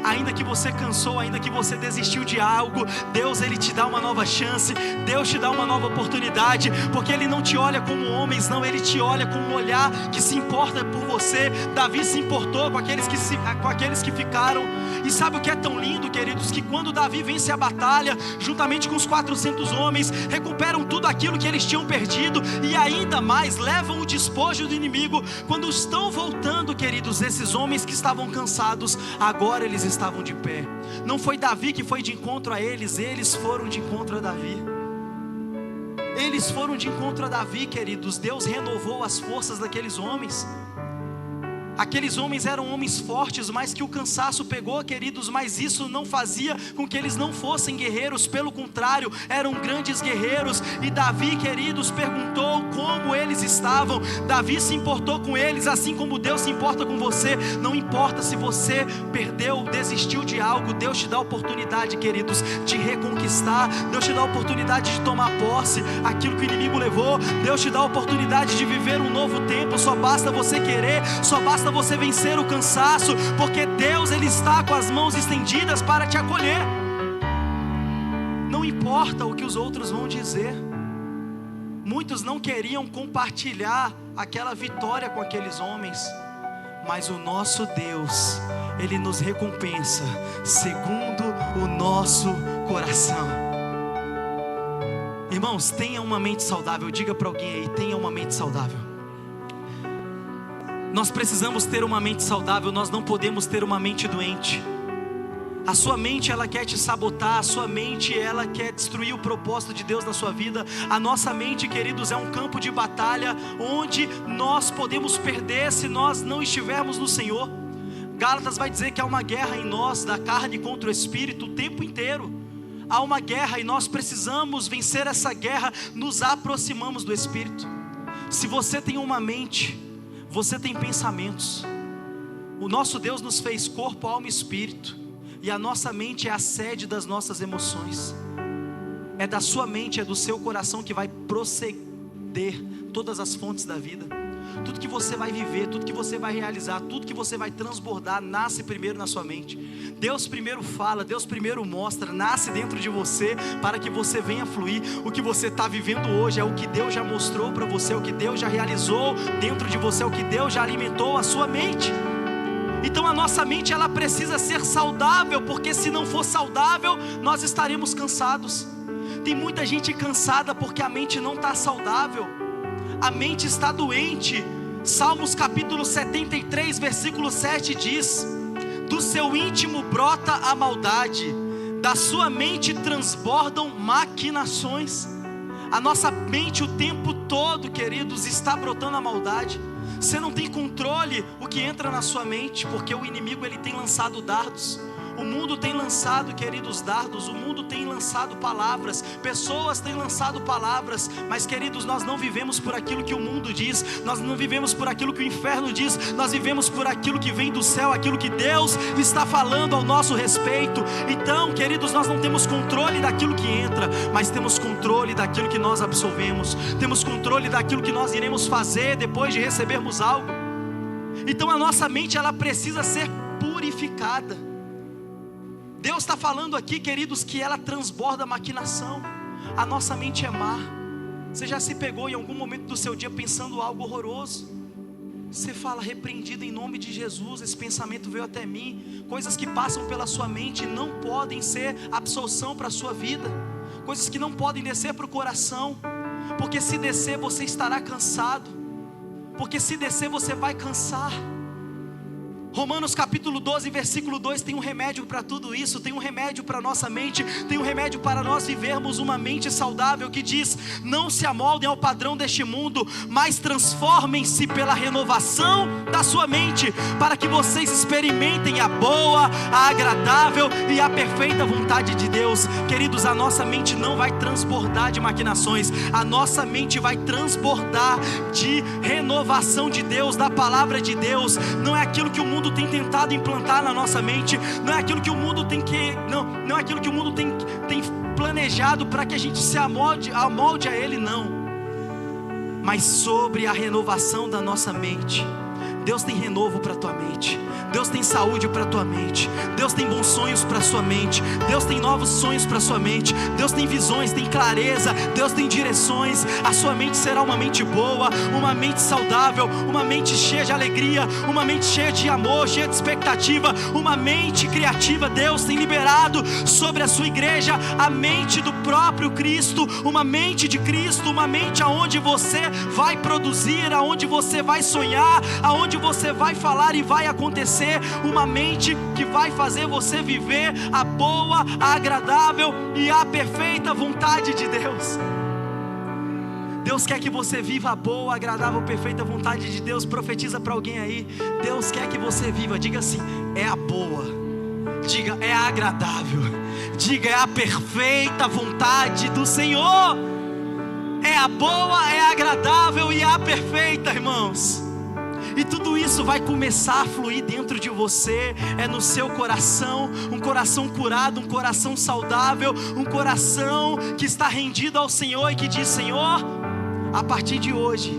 Ainda que você cansou, ainda que você desistiu de algo, Deus, Ele te dá uma nova chance, Deus te dá uma nova oportunidade, porque Ele não te olha como homens, não, Ele te olha com um olhar que se importa por você. Davi se importou com aqueles que ficaram. E sabe o que é tão lindo, queridos? Que quando Davi vence a batalha, juntamente com os 400 homens, recuperam tudo aquilo que eles tinham perdido, e ainda mais, levam o despojo do inimigo. Quando estão voltando, queridos, esses homens que estavam cansados, agora eles estavam de pé. Não foi Davi que foi de encontro a eles, eles foram de encontro a Davi. Eles foram de encontro a Davi, queridos. Deus renovou as forças daqueles homens. Aqueles homens eram homens fortes, mas que o cansaço pegou, queridos. Mas isso não fazia com que eles não fossem guerreiros, pelo contrário, eram grandes guerreiros. E Davi, queridos, perguntou como eles estavam. Davi se importou com eles, assim como Deus se importa com você. Não importa se você perdeu, desistiu de algo, Deus te dá a oportunidade, queridos, de reconquistar. Deus te dá a oportunidade de tomar posse aquilo que o inimigo levou. Deus te dá a oportunidade de viver um novo tempo. Só basta você querer, só basta você vencer o cansaço, porque Deus, Ele está com as mãos estendidas para te acolher. Não importa o que os outros vão dizer. Muitos não queriam compartilhar aquela vitória com aqueles homens, mas o nosso Deus, Ele nos recompensa segundo o nosso coração. Irmãos, tenha uma mente saudável. Diga para alguém aí: tenha uma mente saudável. Nós precisamos ter uma mente saudável, nós não podemos ter uma mente doente. A sua mente, ela quer te sabotar, a sua mente, ela quer destruir o propósito de Deus na sua vida. A nossa mente, queridos, é um campo de batalha, onde nós podemos perder se nós não estivermos no Senhor. Gálatas vai dizer que há uma guerra em nós, da carne contra o Espírito, o tempo inteiro. Há uma guerra e nós precisamos vencer essa guerra, nos aproximamos do Espírito. Se você tem uma mente, você tem pensamentos. O nosso Deus nos fez corpo, alma e espírito, e a nossa mente é a sede das nossas emoções. É da sua mente, é do seu coração que vai proceder todas as fontes da vida. Tudo que você vai viver, tudo que você vai realizar, tudo que você vai transbordar, nasce primeiro na sua mente. Deus primeiro fala, Deus primeiro mostra, nasce dentro de você para que você venha fluir. O que você está vivendo hoje é o que Deus já mostrou para você, é o que Deus já realizou dentro de você, é o que Deus já alimentou a sua mente. Então a nossa mente, ela precisa ser saudável, porque se não for saudável, nós estaremos cansados. Tem muita gente cansada porque a mente não está saudável. A mente está doente. Salmos capítulo 73, versículo 7 diz: do seu íntimo brota a maldade, da sua mente transbordam maquinações. A nossa mente o tempo todo, queridos, está brotando a maldade. Você não tem controle o que entra na sua mente, porque o inimigo ele tem lançado dardos. O mundo tem lançado, queridos, dardos. O mundo tem lançado palavras. Pessoas têm lançado palavras. Mas, queridos, nós não vivemos por aquilo que o mundo diz. Nós não vivemos por aquilo que o inferno diz. Nós vivemos por aquilo que vem do céu, aquilo que Deus está falando ao nosso respeito. Então, queridos, nós não temos controle daquilo que entra, mas temos controle daquilo que nós absorvemos. Temos controle daquilo que nós iremos fazer depois de recebermos algo. Então a nossa mente ela precisa ser purificada. Deus está falando aqui, queridos, que ela transborda a maquinação. A nossa mente é má. Você já se pegou em algum momento do seu dia pensando algo horroroso? Você fala: repreendido em nome de Jesus, esse pensamento veio até mim. Coisas que passam pela sua mente não podem ser absolução para a sua vida. Coisas que não podem descer para o coração. Porque se descer você estará cansado. Porque se descer você vai cansar. Romanos capítulo 12, versículo 2, tem um remédio para tudo isso, tem um remédio para nossa mente, tem um remédio para nós vivermos uma mente saudável, que diz: não se amoldem ao padrão deste mundo, mas transformem-se pela renovação da sua mente, para que vocês experimentem a boa, a agradável e a perfeita vontade de Deus. Queridos, a nossa mente não vai transbordar de maquinações, a nossa mente vai transbordar de renovação de Deus, da palavra de Deus. Não é aquilo que o mundo tem tentado implantar na nossa mente, não é aquilo que o mundo tem não é aquilo que o mundo tem planejado para que a gente se amolde a ele, não. Mas sobre a renovação da nossa mente. Deus tem renovo para a tua mente. Deus tem saúde para a tua mente. Deus tem bons sonhos para a sua mente. Deus tem novos sonhos para a sua mente. Deus tem visões, tem clareza. Deus tem direções. A sua mente será uma mente boa, uma mente saudável, uma mente cheia de alegria, uma mente cheia de amor, cheia de expectativa, uma mente criativa. Deus tem liberado sobre a sua igreja a mente do próprio Cristo, uma mente de Cristo, uma mente aonde você vai produzir, aonde você vai sonhar, aonde você vai falar e vai acontecer, uma mente que vai fazer você viver a boa, a agradável e a perfeita vontade de Deus. Deus quer que você viva a boa, agradável, perfeita vontade de Deus. Profetiza para alguém aí: Deus quer que você viva. Diga assim: é a boa. Diga: é a agradável. Diga: é a perfeita vontade do Senhor. É a boa, é a agradável e a perfeita, irmãos. E tudo isso vai começar a fluir dentro de você, é no seu coração, um coração curado, um coração saudável, um coração que está rendido ao Senhor e que diz: Senhor, a partir de hoje,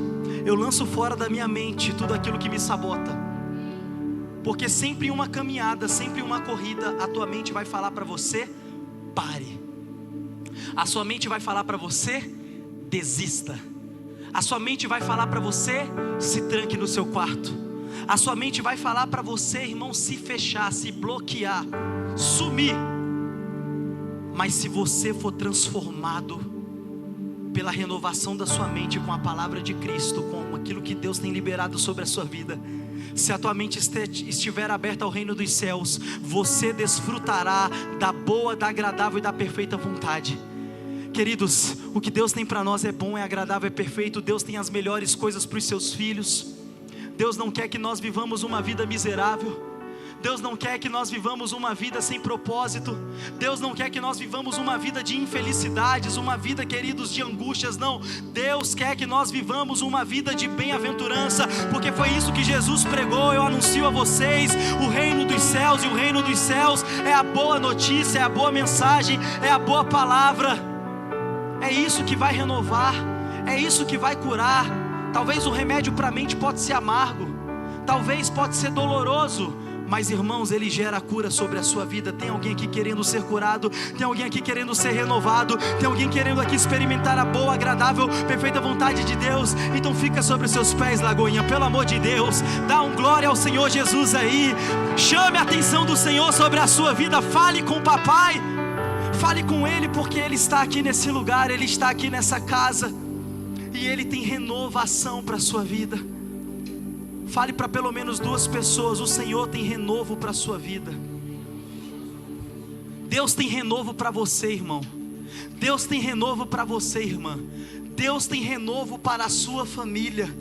eu lanço fora da minha mente tudo aquilo que me sabota. Porque sempre em uma caminhada, sempre em uma corrida, a tua mente vai falar para você: pare. A sua mente vai falar para você: desista. A sua mente vai falar para você: se tranque no seu quarto. A sua mente vai falar para você, irmão, se fechar, se bloquear, sumir. Mas se você for transformado pela renovação da sua mente com a palavra de Cristo, com aquilo que Deus tem liberado sobre a sua vida, se a tua mente estiver aberta ao reino dos céus, você desfrutará da boa, da agradável e da perfeita vontade. Queridos, o que Deus tem para nós é bom, é agradável, é perfeito. Deus tem as melhores coisas para os seus filhos. Deus não quer que nós vivamos uma vida miserável. Deus não quer que nós vivamos uma vida sem propósito. Deus não quer que nós vivamos uma vida de infelicidades, uma vida, queridos, de angústias. Não, Deus quer que nós vivamos uma vida de bem-aventurança, porque foi isso que Jesus pregou. Eu anuncio a vocês o reino dos céus, e o reino dos céus é a boa notícia, é a boa mensagem, é a boa palavra. É isso que vai renovar, é isso que vai curar. Talvez o remédio para a mente pode ser amargo, talvez pode ser doloroso, mas, irmãos, ele gera cura sobre a sua vida. Tem alguém aqui querendo ser curado? Tem alguém aqui querendo ser renovado? Tem alguém querendo aqui experimentar a boa, agradável, perfeita vontade de Deus? Então fica sobre os seus pés, Lagoinha, pelo amor de Deus. Dá um glória ao Senhor Jesus aí. Chame a atenção do Senhor sobre a sua vida. Fale com o papai, fale com Ele, porque Ele está aqui nesse lugar, Ele está aqui nessa casa, e Ele tem renovação para a sua vida. Fale para pelo menos 2 pessoas: o Senhor tem renovo para a sua vida. Deus tem renovo para você, irmão. Deus tem renovo para você, irmã. Deus tem renovo para a sua família.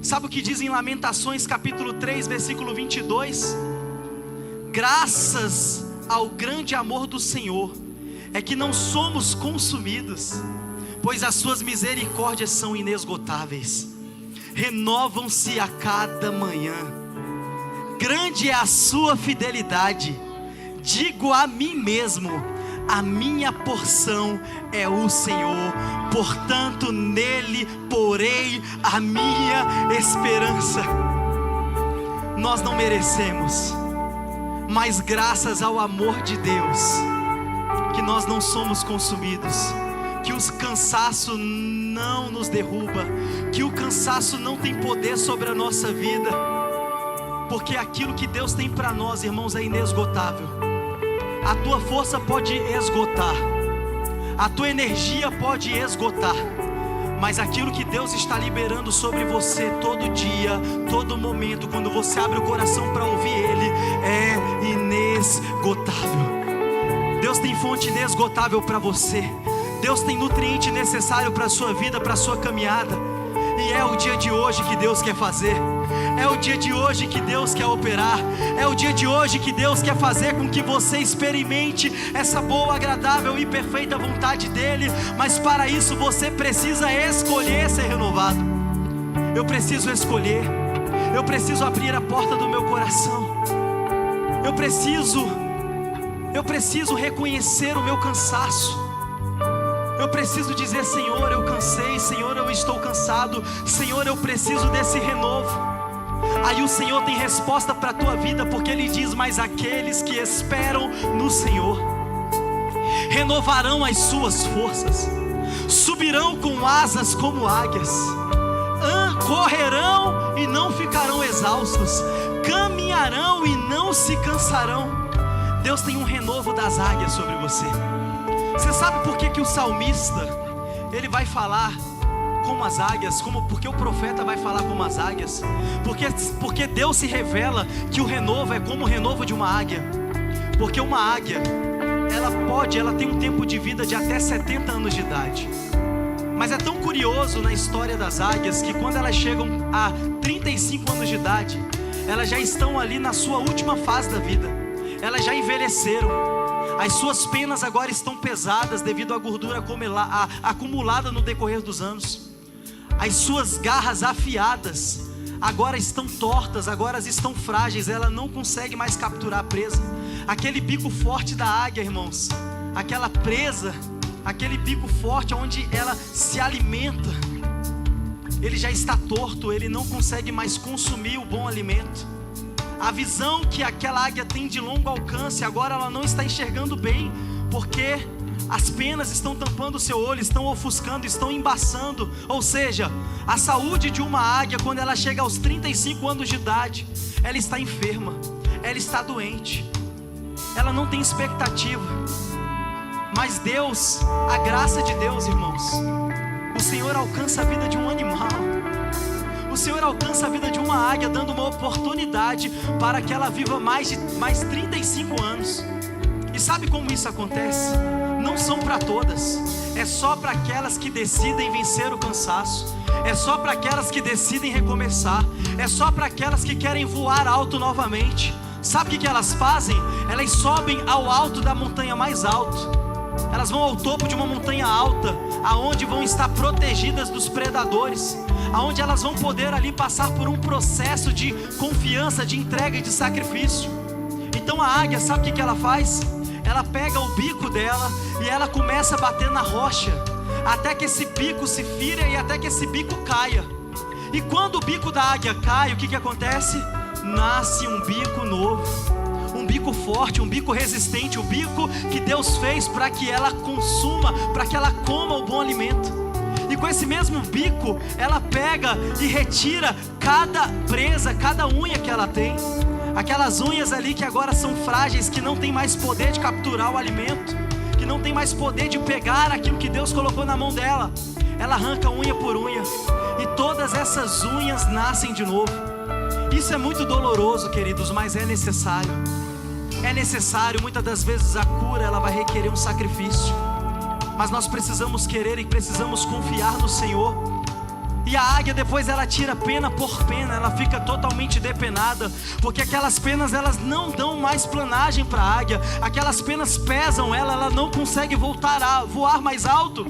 Sabe o que diz em Lamentações capítulo 3, versículo 22? Graças ao grande amor do Senhor é que não somos consumidos, pois as suas misericórdias são inesgotáveis, renovam-se a cada manhã. Grande é a sua fidelidade. Digo a mim mesmo: a minha porção é o Senhor, portanto nele porei a minha esperança. Nós não merecemos, mas graças ao amor de Deus, que nós não somos consumidos, que o cansaço não nos derruba, que o cansaço não tem poder sobre a nossa vida, porque aquilo que Deus tem para nós, irmãos, é inesgotável. A tua força pode esgotar, a tua energia pode esgotar, mas aquilo que Deus está liberando sobre você todo dia, todo momento, quando você abre o coração para ouvir Ele, é inesgotável. Deus tem fonte inesgotável para você. Deus tem nutriente necessário para a sua vida, para a sua caminhada. E é o dia de hoje que Deus quer fazer. É o dia de hoje que Deus quer operar. É o dia de hoje que Deus quer fazer com que você experimente essa boa, agradável e perfeita vontade dEle. Mas para isso você precisa escolher ser renovado. Eu preciso escolher. Eu preciso abrir a porta do meu coração. Eu preciso reconhecer o meu cansaço. Eu preciso dizer: Senhor, eu cansei. Senhor, eu estou cansado. Senhor, eu preciso desse renovo. Aí o Senhor tem resposta para a tua vida, porque Ele diz: mas aqueles que esperam no Senhor renovarão as suas forças, subirão com asas como águias, correrão e não ficarão exaustos, caminharão e não se cansarão. Deus tem um renovo das águias sobre você. Você sabe por que o salmista, ele vai falar como as águias? Porque o profeta vai falar como as águias? Porque Deus se revela que o renovo é como o renovo de uma águia. Porque uma águia, ela tem um tempo de vida de até 70 anos de idade. Mas é tão curioso na história das águias que quando elas chegam a 35 anos de idade, elas já estão ali na sua última fase da vida. Elas já envelheceram. As suas penas agora estão pesadas devido à gordura acumulada no decorrer dos anos. As suas garras afiadas agora estão tortas, agora estão frágeis. Ela não consegue mais capturar a presa. Aquele bico forte da águia, irmãos, aquela presa, aquele bico forte onde ela se alimenta, ele já está torto, ele não consegue mais consumir o bom alimento. A visão que aquela águia tem de longo alcance, agora ela não está enxergando bem, porque as penas estão tampando o seu olho, estão ofuscando, estão embaçando. Ou seja, a saúde de uma águia, quando ela chega aos 35 anos de idade, ela está enferma, ela está doente, ela não tem expectativa. Mas Deus, a graça de Deus, irmãos, o Senhor alcança a vida de um animal. O Senhor alcança a vida de uma águia, dando uma oportunidade para que ela viva mais 35 anos. E sabe como isso acontece? Não são para todas. É só para aquelas que decidem vencer o cansaço. É só para aquelas que decidem recomeçar. É só para aquelas que querem voar alto novamente. Sabe o que elas fazem? Elas sobem ao alto da montanha mais alta. Elas vão ao topo de uma montanha alta, aonde vão estar protegidas dos predadores, aonde elas vão poder ali passar por um processo de confiança, de entrega e de sacrifício. Então a águia, sabe o que ela faz? Ela pega o bico dela e ela começa a bater na rocha, até que esse bico se fira e até que esse bico caia. E quando o bico da águia cai, o que acontece? Nasce um bico novo. Um bico forte, um bico resistente, o bico que Deus fez para que ela consuma, para que ela coma o bom alimento. E com esse mesmo bico, ela pega e retira cada presa, cada unha que ela tem. Aquelas unhas ali que agora são frágeis, que não tem mais poder de capturar o alimento, que não tem mais poder de pegar aquilo que Deus colocou na mão dela. Ela arranca unha por unha, e todas essas unhas nascem de novo. Isso é muito doloroso, queridos, mas é necessário. É necessário. Muitas das vezes a cura, ela vai requerer um sacrifício, mas nós precisamos querer e precisamos confiar no Senhor. E a águia depois ela tira pena por pena, ela fica totalmente depenada, porque aquelas penas elas não dão mais planagem para a águia, aquelas penas pesam ela não consegue voltar a voar mais alto,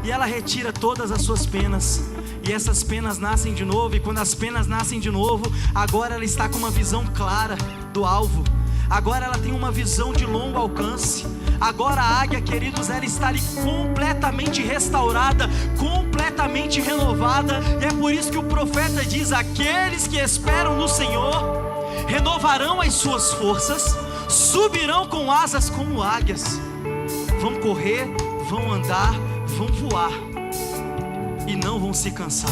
e ela retira todas as suas penas, e essas penas nascem de novo, e quando as penas nascem de novo, agora ela está com uma visão clara do alvo, agora ela tem uma visão de longo alcance. Agora a águia, queridos, ela está ali completamente restaurada, completamente renovada. E é por isso que o profeta diz: aqueles que esperam no Senhor renovarão as suas forças, subirão com asas como águias, vão correr, vão andar, vão voar e não vão se cansar.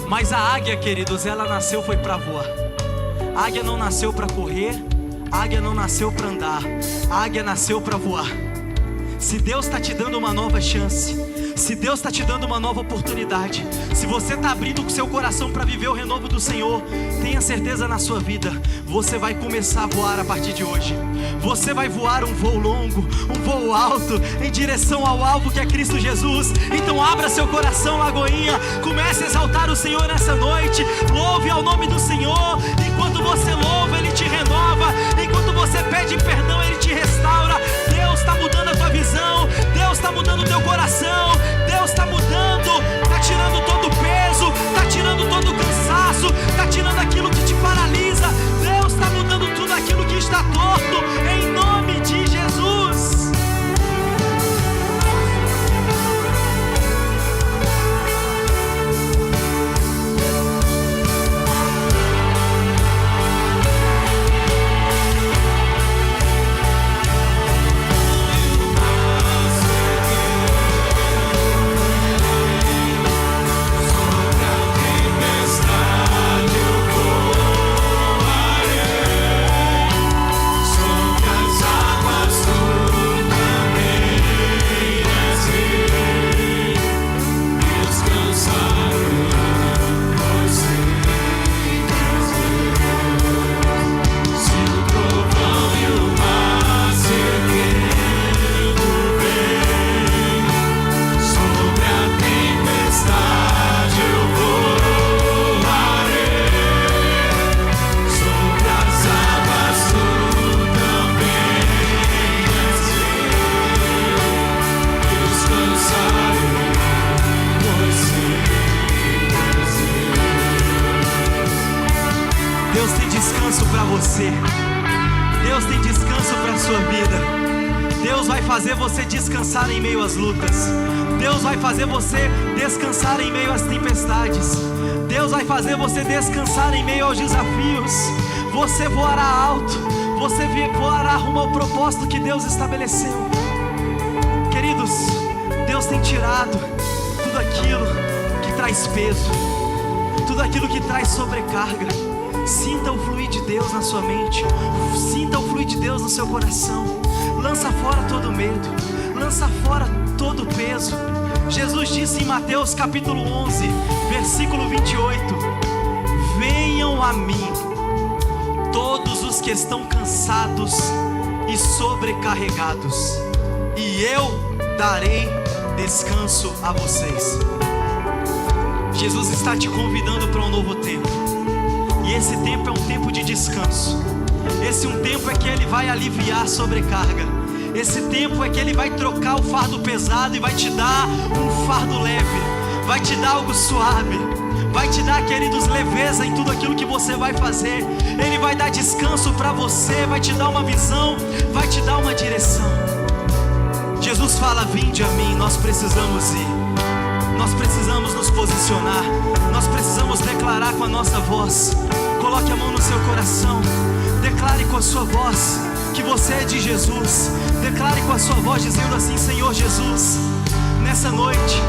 Mas a águia, queridos, ela nasceu foi para voar. A águia não nasceu para correr, a águia não nasceu para andar, a águia nasceu para voar. Se Deus está te dando uma nova chance, se Deus está te dando uma nova oportunidade, se você está abrindo o seu coração para viver o renovo do Senhor, tenha certeza na sua vida, você vai começar a voar a partir de hoje. Você vai voar um voo longo, um voo alto, em direção ao alvo que é Cristo Jesus. Então abra seu coração, Lagoinha, comece a exaltar o Senhor nessa noite, louve ao nome do Senhor. Enquanto você louva, Ele te renova, enquanto você pede perdão, Ele te restaura. Deus está mudando a tua visão, Deus está mudando o teu coração, Deus está mudando, está tirando todo o peso, está tirando todo o cansaço, está tirando aquilo que te paralisa. Deus está mudando tudo aquilo que está torto, em nome de Jesus. Deus tem descanso para a sua vida. Deus vai fazer você descansar em meio às lutas. Deus vai fazer você descansar em meio às tempestades. Deus vai fazer você descansar em meio aos desafios. Você voará alto, você voará rumo ao propósito que Deus estabeleceu. Queridos, Deus tem tirado tudo aquilo que traz peso, tudo aquilo que traz sobrecarga. Sinta o fluir de Deus na sua mente, sinta o fluir de Deus no seu coração. Lança fora todo medo, lança fora todo o peso. Jesus disse em Mateus capítulo 11, versículo 28: venham a mim todos os que estão cansados e sobrecarregados, e eu darei descanso a vocês. Jesus está te convidando para um novo tempo. E esse tempo é um tempo de descanso. Esse um tempo é que Ele vai aliviar a sobrecarga. Esse tempo é que Ele vai trocar o fardo pesado e vai te dar um fardo leve. Vai te dar algo suave. Vai te dar, queridos, leveza em tudo aquilo que você vai fazer. Ele vai dar descanso para você, vai te dar uma visão, vai te dar uma direção. Jesus fala: vinde a mim. Nós precisamos ir. Nós precisamos nos posicionar. Nós precisamos declarar com a nossa voz. Coloque a mão no seu coração. Declare com a sua voz que você é de Jesus. Declare com a sua voz dizendo assim: Senhor Jesus, nessa noite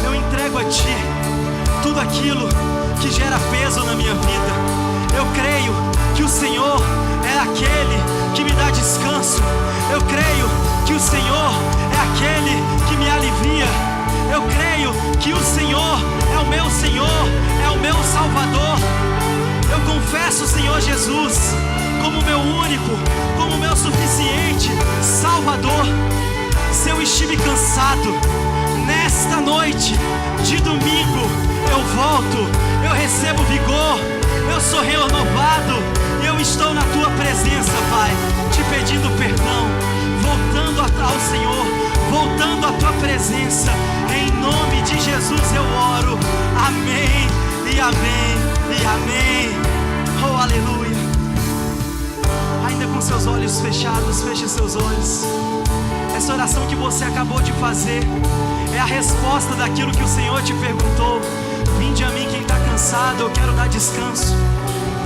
eu entrego a Ti tudo aquilo que gera peso na minha vida. Eu creio que o Senhor é aquele que me dá descanso. Eu creio que o Senhor é aquele que me alivia. Eu creio que o Senhor é o meu Senhor, é o meu Salvador. Eu confesso, Senhor Jesus, como meu único, como meu suficiente Salvador. Se eu estive cansado, nesta noite de domingo eu volto, eu recebo vigor, eu sou renovado, eu estou na tua presença, Pai, te pedindo perdão, voltando ao Senhor, voltando à tua presença. Em nome de Jesus eu oro. Amém e amém e amém. Oh, aleluia. Ainda com seus olhos fechados, feche seus olhos. Essa oração que você acabou de fazer é a resposta daquilo que o Senhor te perguntou. Vinde a mim quem está cansado, eu quero dar descanso.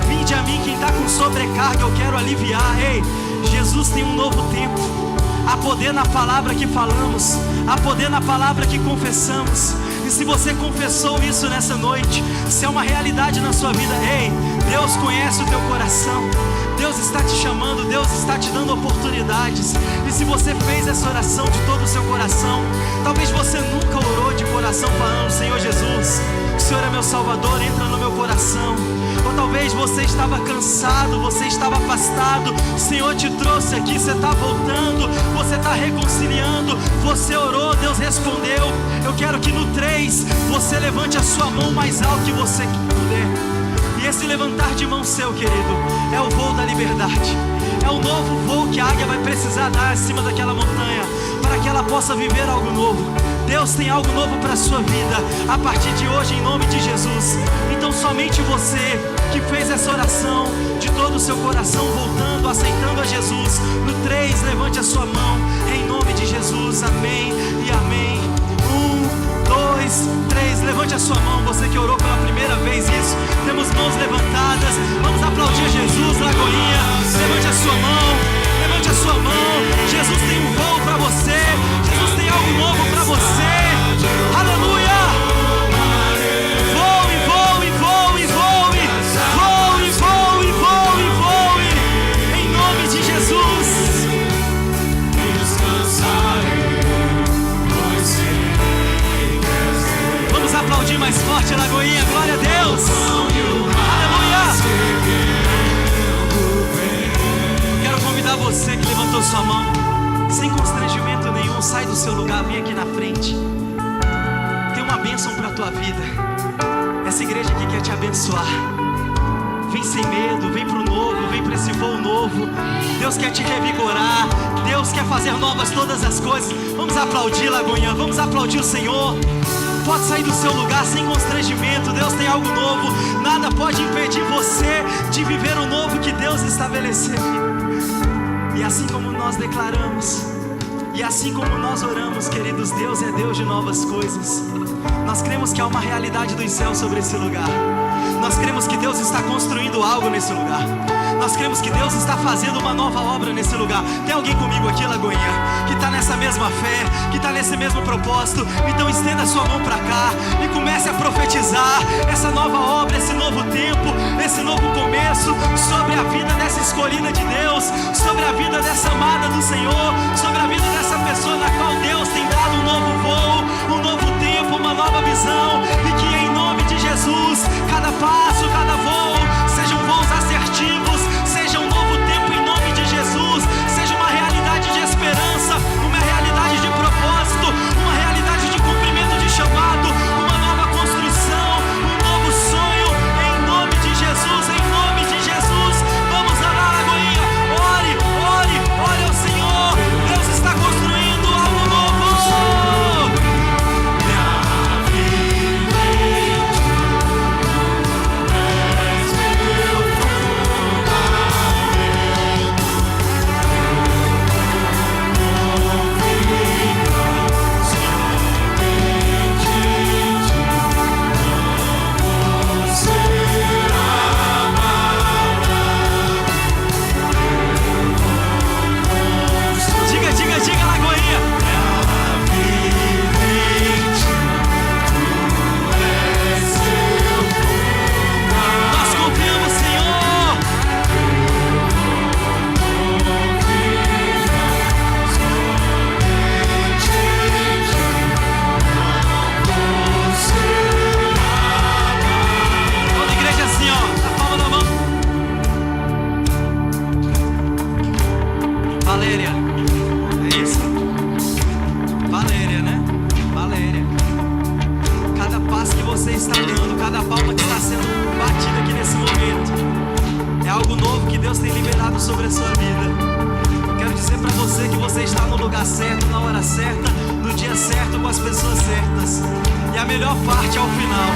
Vinde a mim quem está com sobrecarga, eu quero aliviar. Ei, Jesus tem um novo tempo. Há poder na palavra que falamos, há poder na palavra que confessamos. E se você confessou isso nessa noite, se é uma realidade na sua vida, ei, Deus conhece o teu coração, Deus está te chamando, Deus está te dando oportunidades. E se você fez essa oração de todo o seu coração, talvez você nunca orou de coração falando: Senhor Jesus, o Senhor é meu Salvador, entra no meu coração. Ou talvez você estava cansado, você estava afastado, o Senhor te trouxe aqui, você está voltando, você está reconciliando, você orou, Deus respondeu. Eu quero que no 3 você levante a sua mão mais alto que você puder. E esse levantar de mão seu, querido, é o voo da liberdade. É o novo voo que a águia vai precisar dar acima daquela montanha, para que ela possa viver algo novo. Deus tem algo novo para a sua vida, a partir de hoje, em nome de Jesus. Então somente você que fez essa oração de todo o seu coração, voltando, aceitando a Jesus, no 3, levante a sua mão, em nome de Jesus, amém e amém. 1, 2, 3, levante a sua mão, você que orou pela primeira vez isso. Temos mãos levantadas, vamos aplaudir Jesus, Lagoinha. Levante a sua mão, levante a sua mão. Jesus tem um voo para você, Jesus tem algo novo para você. Aleluia! Voe, voe, voe, voe, voe, voe, voe, voe, em nome de Jesus. Vamos aplaudir mais forte, Lagoinha, glória a Deus. Aleluia! Quero convidar você que levantou sua mão, sem constrangimento nenhum, sai do seu lugar, vem aqui na frente. Tem uma bênção para a tua vida. Essa igreja aqui quer te abençoar. Vem sem medo, vem para o novo, vem para esse voo novo. Deus quer te revigorar, Deus quer fazer novas todas as coisas. Vamos aplaudir, Lagoinha, vamos aplaudir o Senhor. Pode sair do seu lugar sem constrangimento, Deus tem algo novo. Nada pode impedir você de viver o novo que Deus estabeleceu. E assim como nós declaramos, e assim como nós oramos, queridos, Deus é Deus de novas coisas. Nós cremos que há uma realidade dos céus sobre esse lugar. Nós cremos que Deus está construindo algo nesse lugar. Nós cremos que Deus está fazendo uma nova obra nesse lugar. Tem alguém comigo aqui, Lagoinha, que está nessa mesma fé, que está nesse mesmo propósito? Então estenda a sua mão para cá e comece a profetizar essa nova obra, esse novo tempo, esse novo começo sobre a vida dessa escolhida de Deus, sobre a vida dessa amada do Senhor, sobre a vida dessa pessoa na qual Deus tem dado um novo voo, um novo tempo, uma nova visão. E que em nome de Jesus, cada passo, cada voo sejam voos assertivos, seja um novo tempo em nome de Jesus, seja uma realidade de esperança, uma realidade de propósito, uma realidade de cumprimento de chamado, uma nova construção, um novo sonho, em nome de Jesus, em nome de Jesus. Vamos orar, Lagoinha, ore, ore, ore ao Senhor. Deus está construindo algo novo certa, no dia certo, com as pessoas certas. E a melhor parte é o final.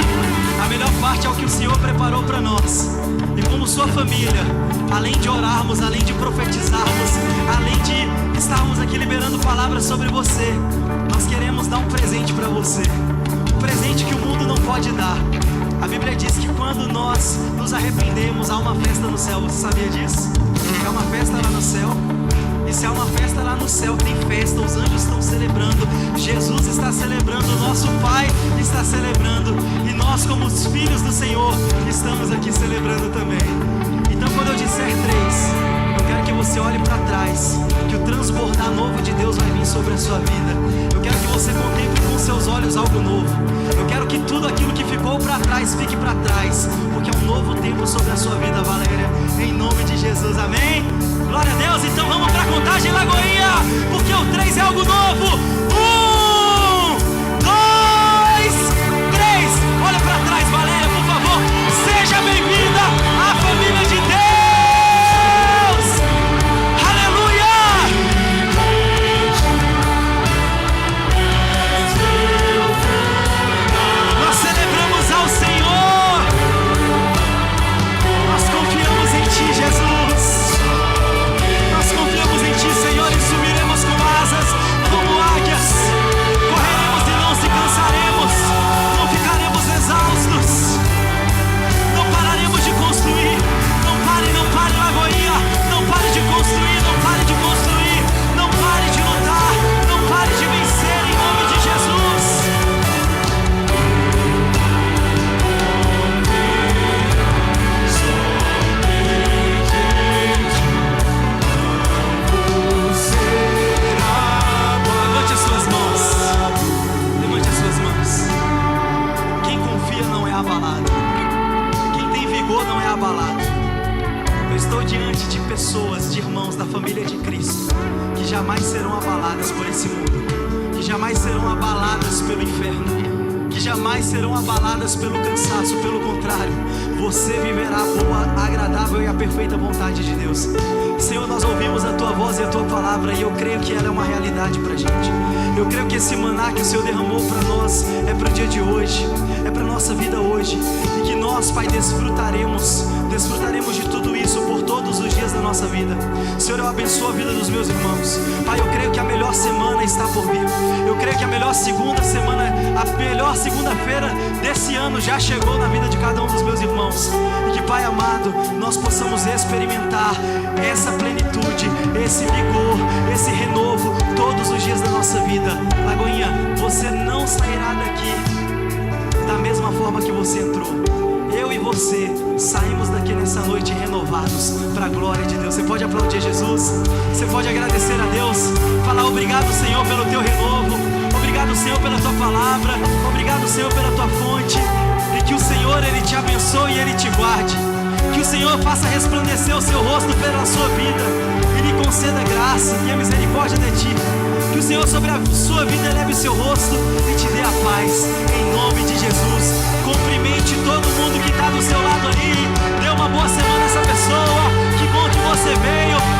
A melhor parte é o que o Senhor preparou para nós. E como sua família, além de orarmos, além de profetizarmos, além de estarmos aqui liberando palavras sobre você, nós queremos dar um presente para você. Um presente que o mundo não pode dar. A Bíblia diz que quando nós nos arrependemos, há uma festa no céu. Você sabia disso? É uma festa lá no céu. E se há uma festa lá no céu, tem festa, os anjos estão celebrando, Jesus está celebrando, nosso Pai está celebrando, e nós, como os filhos do Senhor, estamos aqui celebrando também. Então, quando eu disser 3, eu quero que você olhe para trás, que o transbordar novo de Deus vai vir sobre a sua vida. Eu quero que você contemple com seus olhos algo novo. Eu quero que tudo aquilo que ficou para trás fique para trás, porque é um novo tempo sobre a sua vida, Valéria, em nome de Jesus, amém? Glória a Deus. Então vamos para a contagem, Lagoinha, porque o 3 é algo novo. 1, 2, 3. Olha para trás, Valéria, por favor. Seja bem-vinda à família de Deus. Aleluia. Nós celebramos ao Senhor. Nós confiamos em Ti, Jesus. Confiamos em Ti, Senhor, e subiremos com asas como águias. Correremos e não se cansaremos, não ficaremos exaustos, não pararemos de construir. Não pare, Lagoinha, não pare de construir, não pare de construir, não pare de lutar, não pare de vencer, em nome de Jesus. Levante as suas mãos. Quem confia não é abalado. Quem tem vigor não é abalado. Eu estou diante de pessoas, de irmãos da família de Cristo, que jamais serão abaladas por esse mundo, que jamais serão abaladas pelo inferno, que jamais serão abaladas pelo cansaço. Pelo contrário, você viverá a boa, agradável e a perfeita vontade de Deus. Senhor, nós ouvimos a Tua voz e a Tua palavra, e eu creio que ela é uma realidade para a gente. Eu creio que esse maná que o Senhor derramou para nós é para o dia de hoje, é para a nossa vida hoje, e que nós, Pai, desfrutaremos de tudo isso por todos os dias da nossa vida. Senhor, eu abençoo a vida dos meus irmãos. Pai, eu creio que a melhor semana está por vir. Eu creio que a melhor segunda-feira desse ano já chegou na vida de cada um dos meus irmãos. E que, Pai amado, nós possamos experimentar essa plenitude, esse vigor, esse renovo todos os dias da nossa vida. Lagoinha, você não sairá daqui da mesma forma que você entrou. Eu e você saímos daqui nessa noite renovados para a glória de Deus. Você pode aplaudir Jesus? Você pode agradecer a Deus? Falar obrigado, Senhor, pelo Teu renovo. Obrigado, Senhor, pela Tua palavra. Obrigado, Senhor, pela Tua fonte. E que o Senhor, Ele te abençoe e Ele te guarde. Que o Senhor faça resplandecer o Seu rosto pela sua vida e lhe conceda graça e a misericórdia de Ti. Que o Senhor sobre a sua vida eleve o seu rosto e te dê a paz, em nome de Jesus. Cumprimente todo mundo que está do seu lado ali. Dê uma boa semana a essa pessoa. Que bom que você veio.